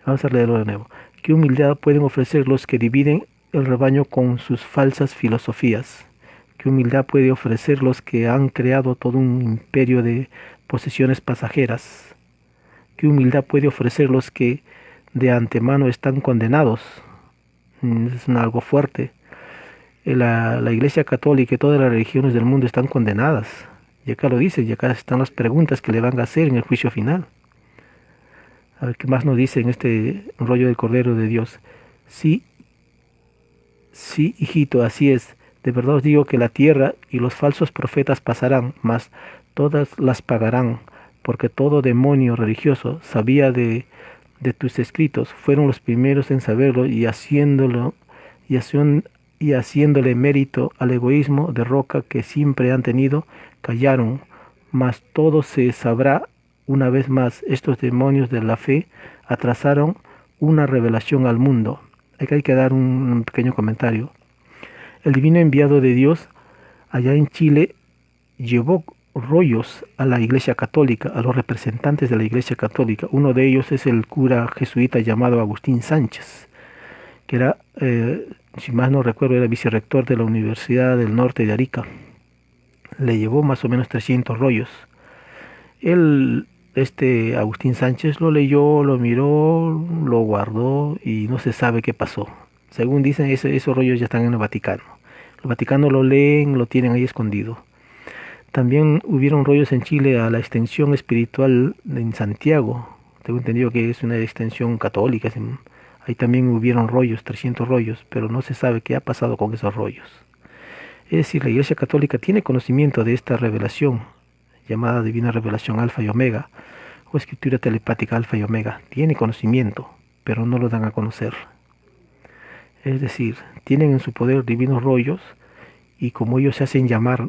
Vamos a leerlo de nuevo. ¿Qué humildad pueden ofrecer los que dividen el rebaño con sus falsas filosofías? ¿Qué humildad puede ofrecer los que han creado todo un imperio de posesiones pasajeras? ¿Qué humildad puede ofrecer los que de antemano están condenados? Es algo fuerte. La Iglesia Católica y todas las religiones del mundo están condenadas. Y acá lo dice, y acá están las preguntas que le van a hacer en el juicio final. A ver qué más nos dice en este rollo del Cordero de Dios. Sí, sí, hijito, así es. De verdad os digo que la tierra y los falsos profetas pasarán, mas todas las pagarán, porque todo demonio religioso sabía de tus escritos, fueron los primeros en saberlo, y haciéndole mérito al egoísmo de roca que siempre han tenido, callaron, mas todo se sabrá una vez más. Estos demonios de la fe atrasaron una revelación al mundo. Aquí hay que dar un pequeño comentario. El divino enviado de Dios allá en Chile llevó rollos a la Iglesia Católica, a los representantes de la Iglesia Católica. Uno de ellos es el cura jesuita llamado Agustín Sánchez, que era, si más no recuerdo, era vicerrector de la Universidad del Norte de Arica. Le llevó más o menos 300 rollos. Agustín Sánchez lo leyó, lo miró, lo guardó y no se sabe qué pasó. Según dicen, esos rollos ya están en el Vaticano. El Vaticano lo leen, lo tienen ahí escondido. También hubieron rollos en Chile a la extensión espiritual en Santiago. Tengo entendido que es una extensión católica. Ahí también hubieron rollos, 300 rollos, pero no se sabe qué ha pasado con esos rollos. Es decir, la Iglesia Católica tiene conocimiento de esta revelación, llamada Divina Revelación Alfa y Omega, o Escritura Telepática Alfa y Omega. Tiene conocimiento, pero no lo dan a conocer. Es decir, tienen en su poder divinos rollos, y como ellos se hacen llamar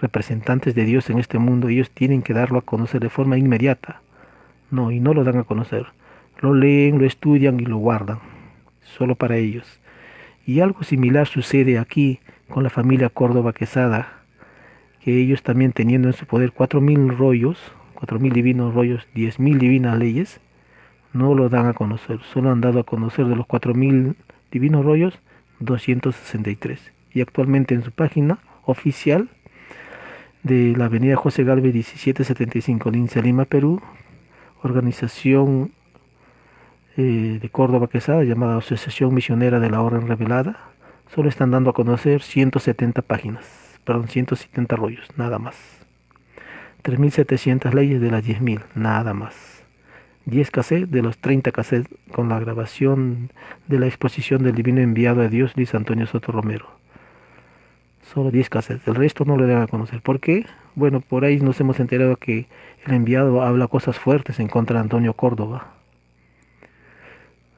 representantes de Dios en este mundo, ellos tienen que darlo a conocer de forma inmediata. Y no lo dan a conocer. Lo leen, lo estudian y lo guardan, solo para ellos. Y algo similar sucede aquí con la familia Córdoba Quesada, que ellos también, teniendo en su poder 4.000 rollos, 4.000 divinos rollos, 10.000 divinas leyes, no lo dan a conocer. Solo han dado a conocer de los 4.000 divinos rollos 263. Y actualmente en su página oficial de la avenida José Galvez 1775, Lince, Lima, Perú, organización de Córdoba Quesada, llamada Asociación Misionera de la Orden Revelada, solo están dando a conocer 170 rollos, nada más. 3.700 leyes de las 10.000, nada más. 10 cassettes de los 30 cassettes con la grabación de la exposición del Divino Enviado de Dios, Luis Antonio Soto Romero. Solo 10 cassettes, el resto no lo dan a conocer. ¿Por qué? Bueno, por ahí nos hemos enterado que el enviado habla cosas fuertes en contra de Antonio Córdoba.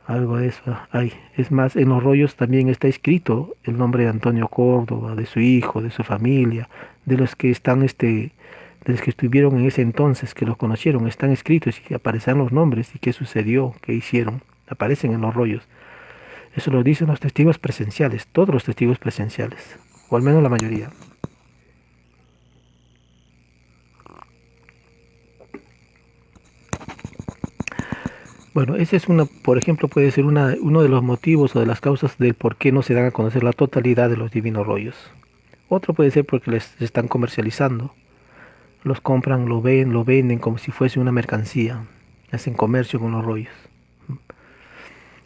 Algo de eso hay. Es más, en los rollos también está escrito el nombre de Antonio Córdoba, de su hijo, de su familia, de los que están de los que estuvieron en ese entonces, que los conocieron, están escritos y aparecen los nombres y qué sucedió, qué hicieron, aparecen en los rollos. Eso lo dicen los testigos presenciales, todos los testigos presenciales, o al menos la mayoría. Bueno, ese es por ejemplo, puede ser uno de los motivos o de las causas del por qué no se dan a conocer la totalidad de los divinos rollos. Otro puede ser porque les están comercializando. los compran, lo ven, lo venden como si fuese una mercancía, hacen comercio con los rollos.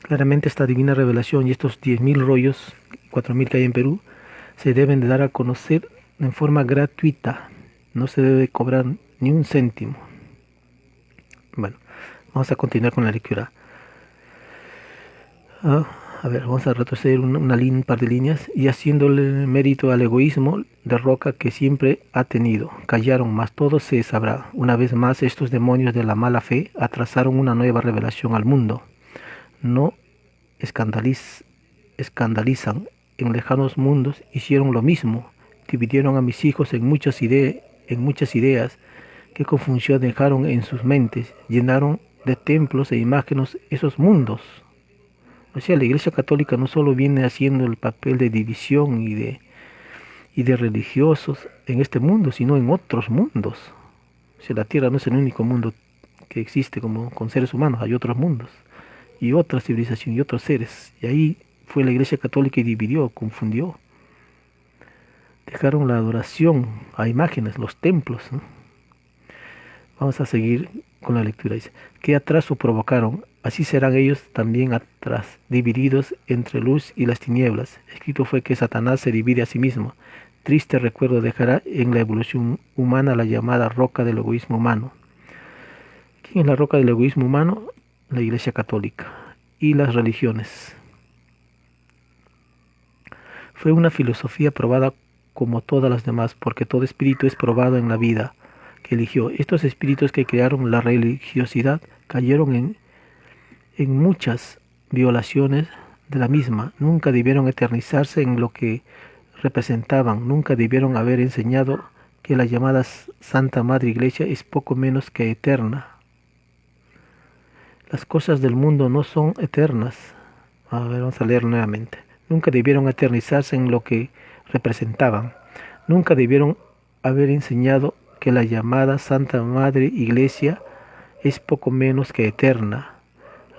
Claramente esta divina revelación y estos 10.000 rollos, 4.000 que hay en Perú, se deben de dar a conocer en forma gratuita, no se debe cobrar ni un céntimo. Bueno, vamos a continuar con la lectura. A ver, vamos a retroceder un par de líneas. Y haciéndole mérito al egoísmo de Roca que siempre ha tenido, callaron, mas todo se sabrá. Una vez más estos demonios de la mala fe atrasaron una nueva revelación al mundo. No escandalizan en lejanos mundos, hicieron lo mismo. Dividieron a mis hijos en muchas ideas que confusión dejaron en sus mentes, llenaron de templos e imágenes esos mundos. O sea, la Iglesia Católica no solo viene haciendo el papel de división y de religiosos en este mundo, sino en otros mundos. O sea, la Tierra no es el único mundo que existe como con seres humanos, hay otros mundos y otra civilización y otros seres. Y ahí fue la Iglesia Católica y dividió, confundió. Dejaron la adoración a imágenes, los templos, ¿no? Vamos a seguir con la lectura. Dice, ¿qué atraso provocaron? Así serán ellos también atrás, divididos entre luz y las tinieblas. Escrito fue que Satanás se divide a sí mismo. Triste recuerdo dejará en la evolución humana la llamada roca del egoísmo humano. ¿Quién es la roca del egoísmo humano? La Iglesia Católica y las religiones. Fue una filosofía probada como todas las demás, porque todo espíritu es probado en la vida que eligió. Estos espíritus que crearon la religiosidad cayeron en muchas violaciones de la misma. Nunca debieron eternizarse en lo que representaban, nunca debieron haber enseñado que la llamada Santa Madre Iglesia es poco menos que eterna. Las cosas del mundo no son eternas. A ver, vamos a leer nuevamente. Nunca debieron eternizarse en lo que representaban. Nunca debieron haber enseñado que la llamada Santa Madre Iglesia es poco menos que eterna.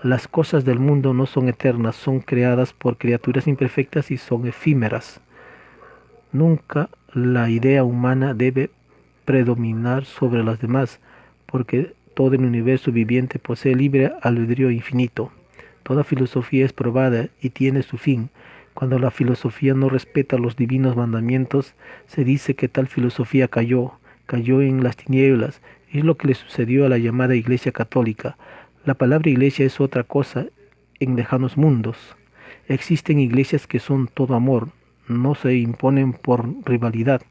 Las cosas del mundo no son eternas, son creadas por criaturas imperfectas y son efímeras. Nunca la idea humana debe predominar sobre las demás, porque todo el universo viviente posee libre albedrío infinito. Toda filosofía es probada y tiene su fin. Cuando la filosofía no respeta los divinos mandamientos, se dice que tal filosofía cayó en las tinieblas. Es lo que le sucedió a la llamada Iglesia Católica. La palabra iglesia es otra cosa en lejanos mundos. Existen iglesias que son todo amor, no se imponen por rivalidad,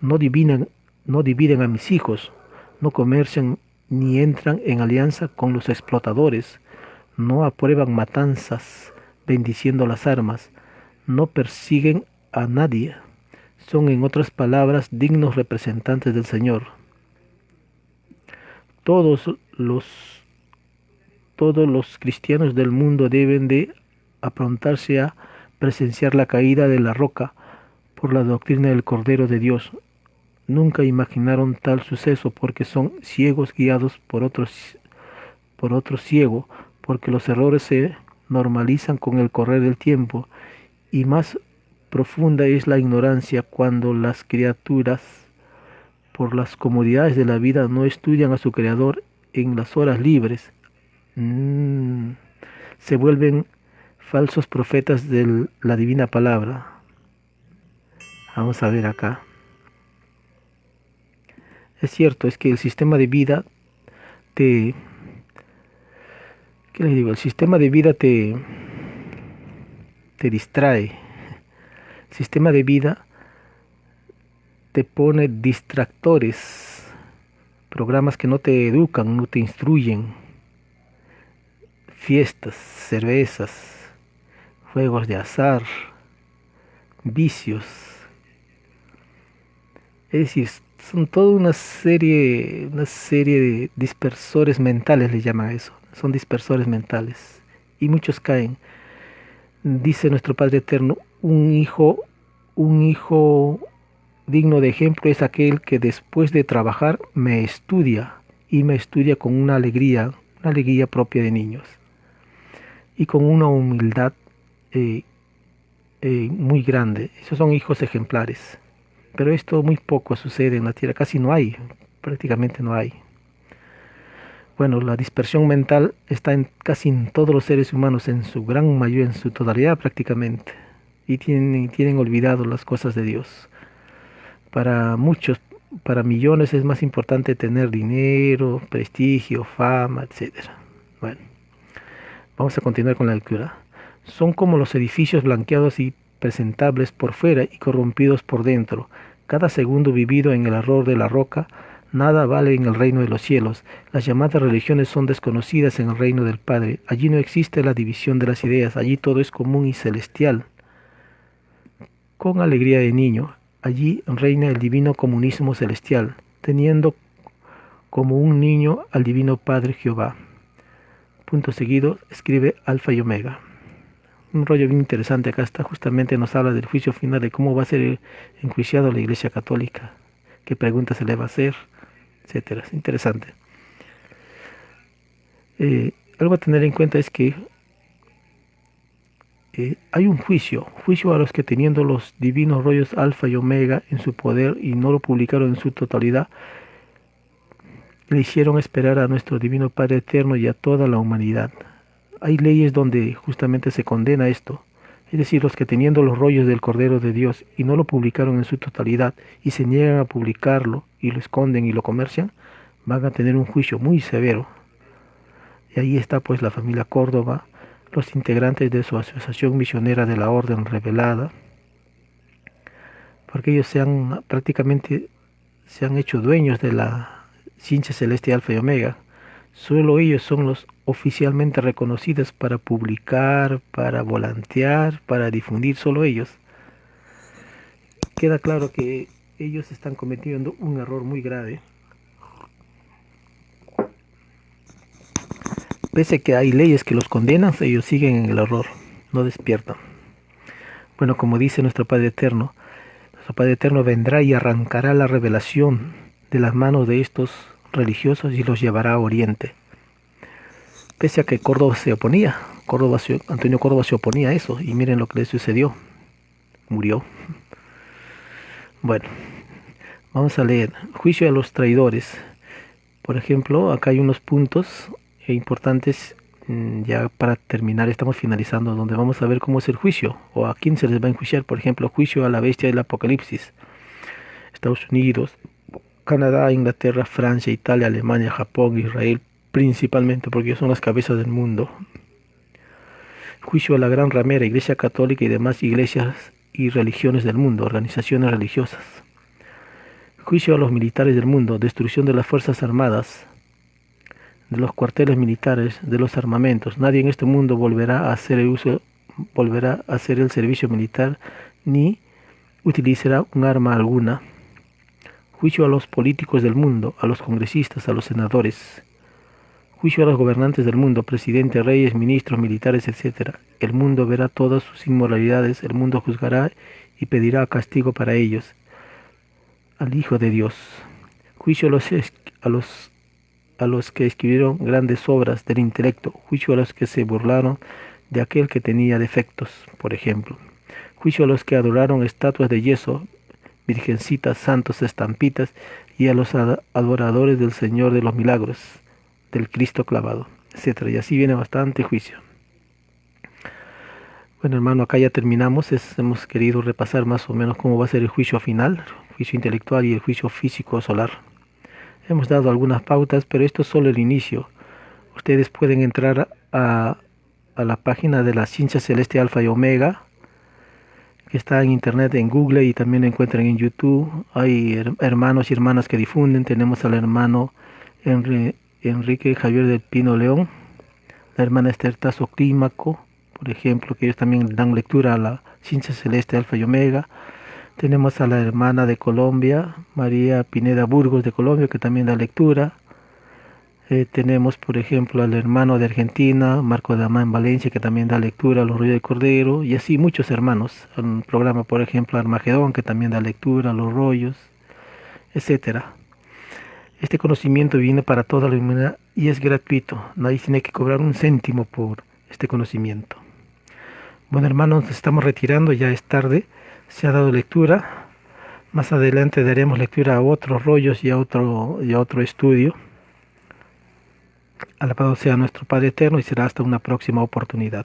no dividen a mis hijos, no comercian ni entran en alianza con los explotadores, no aprueban matanzas bendiciendo las armas, no persiguen a nadie, son en otras palabras dignos representantes del Señor. Todos los cristianos del mundo deben de aprontarse a presenciar la caída de la roca por la doctrina del Cordero de Dios. Nunca imaginaron tal suceso porque son ciegos guiados por otro ciego, porque los errores se normalizan con el correr del tiempo y más profunda es la ignorancia cuando las criaturas por las comodidades de la vida no estudian a su Creador en las horas libres. Se vuelven falsos profetas de la divina palabra. Vamos a ver acá. Es cierto, es que el sistema de vida ¿qué les digo? El sistema de vida te distrae. El sistema de vida te pone distractores, programas que no te educan, no te instruyen, fiestas, cervezas, juegos de azar, vicios. Es decir, son toda una serie de dispersores mentales, le llaman a eso. Son dispersores mentales. Y muchos caen. Dice nuestro Padre Eterno, un hijo digno de ejemplo es aquel que después de trabajar me estudia, y me estudia con una alegría propia de niños. Y con una humildad muy grande. Esos son hijos ejemplares. Pero esto muy poco sucede en la tierra, casi no hay. prácticamente no hay. Bueno, la dispersión mental está casi en todos los seres humanos, en su gran mayoría, en su totalidad prácticamente, y tienen olvidado las cosas de Dios. Para muchos, para millones es más importante tener dinero, prestigio, fama, etcétera. Bueno, vamos a continuar con la lectura. Son como los edificios blanqueados y presentables por fuera y corrompidos por dentro. Cada segundo vivido en el error de la roca, nada vale en el reino de los cielos. Las llamadas religiones son desconocidas en el reino del Padre. Allí no existe la división de las ideas, allí todo es común y celestial. Con alegría de niño, allí reina el divino comunismo celestial, teniendo como un niño al divino Padre Jehová. Punto seguido, escribe Alfa y Omega. Un rollo bien interesante acá está, justamente nos habla del juicio final, de cómo va a ser enjuiciado la Iglesia Católica, qué preguntas se le va a hacer, etcétera. Es interesante. Algo a tener en cuenta es que hay un juicio a los que teniendo los divinos rollos Alfa y Omega en su poder y no lo publicaron en su totalidad, le hicieron esperar a nuestro divino Padre Eterno y a toda la humanidad. Hay leyes donde justamente se condena esto, es decir, los que teniendo los rollos del Cordero de Dios y no lo publicaron en su totalidad y se niegan a publicarlo y lo esconden y lo comercian, van a tener un juicio muy severo. Y ahí está pues la familia Córdoba, los integrantes de su asociación misionera de la Orden Revelada, porque ellos prácticamente se han hecho dueños de la ciencia celeste Alfa y Omega. Solo ellos son los oficialmente reconocidos para publicar, para volantear, para difundir, solo ellos. Queda claro que ellos están cometiendo un error muy grave. Pese a que hay leyes que los condenan, ellos siguen en el error, no despiertan. Bueno, como dice nuestro Padre Eterno vendrá y arrancará la revelación de las manos de estos religiosos y los llevará a Oriente. Pese a que Córdoba se oponía, Antonio Córdoba se oponía a eso, y miren lo que le sucedió, murió. Bueno, vamos a leer, juicio a los traidores. Por ejemplo, acá hay unos puntos importantes, ya para terminar, estamos finalizando, donde vamos a ver cómo es el juicio, o a quién se les va a enjuiciar. Por ejemplo, juicio a la bestia del Apocalipsis. Estados Unidos, Canadá, Inglaterra, Francia, Italia, Alemania, Japón, Israel, principalmente, porque ellos son las cabezas del mundo. Juicio a la gran ramera, Iglesia Católica y demás iglesias y religiones del mundo, organizaciones religiosas. Juicio a los militares del mundo, destrucción de las fuerzas armadas, de los cuarteles militares, de los armamentos. Nadie en este mundo volverá a hacer el servicio militar ni utilizará un arma alguna. Juicio a los políticos del mundo, a los congresistas, a los senadores. Juicio a los gobernantes del mundo, presidentes, reyes, ministros, militares, etc. El mundo verá todas sus inmoralidades, el mundo juzgará y pedirá castigo para ellos al Hijo de Dios. Juicio a los que escribieron grandes obras del intelecto, juicio a los que se burlaron de aquel que tenía defectos, por ejemplo. Juicio a los que adoraron estatuas de yeso, virgencitas, santos, estampitas, y a los adoradores del Señor de los milagros, del Cristo clavado, etc. Y así viene bastante juicio. Bueno, hermano, acá ya terminamos. Hemos querido repasar más o menos cómo va a ser el juicio final, el juicio intelectual y el juicio físico solar. Hemos dado algunas pautas, pero esto es solo el inicio. Ustedes pueden entrar a la página de la Ciencia Celeste Alfa y Omega, que está en internet, en Google, y también lo encuentran en YouTube. Hay hermanos y hermanas que difunden. Tenemos al hermano Enrique Javier del Pino León, la hermana Esther Tazo Clímaco, por ejemplo, que ellos también dan lectura a la Ciencia Celeste Alfa y Omega. Tenemos a la hermana de Colombia, María Pineda Burgos de Colombia, que también da lectura. Tenemos, por ejemplo, al hermano de Argentina, Marco de Amá en Valencia, que también da lectura a los rollos de Cordero, y así muchos hermanos. Un programa, por ejemplo, Armagedón, que también da lectura a los rollos, etcétera. Este conocimiento viene para toda la humanidad y es gratuito. Nadie tiene que cobrar un céntimo por este conocimiento. Bueno, hermanos, nos estamos retirando, ya es tarde. Se ha dado lectura. Más adelante daremos lectura a otros rollos y a otro estudio. Alabado sea nuestro Padre Eterno y será hasta una próxima oportunidad.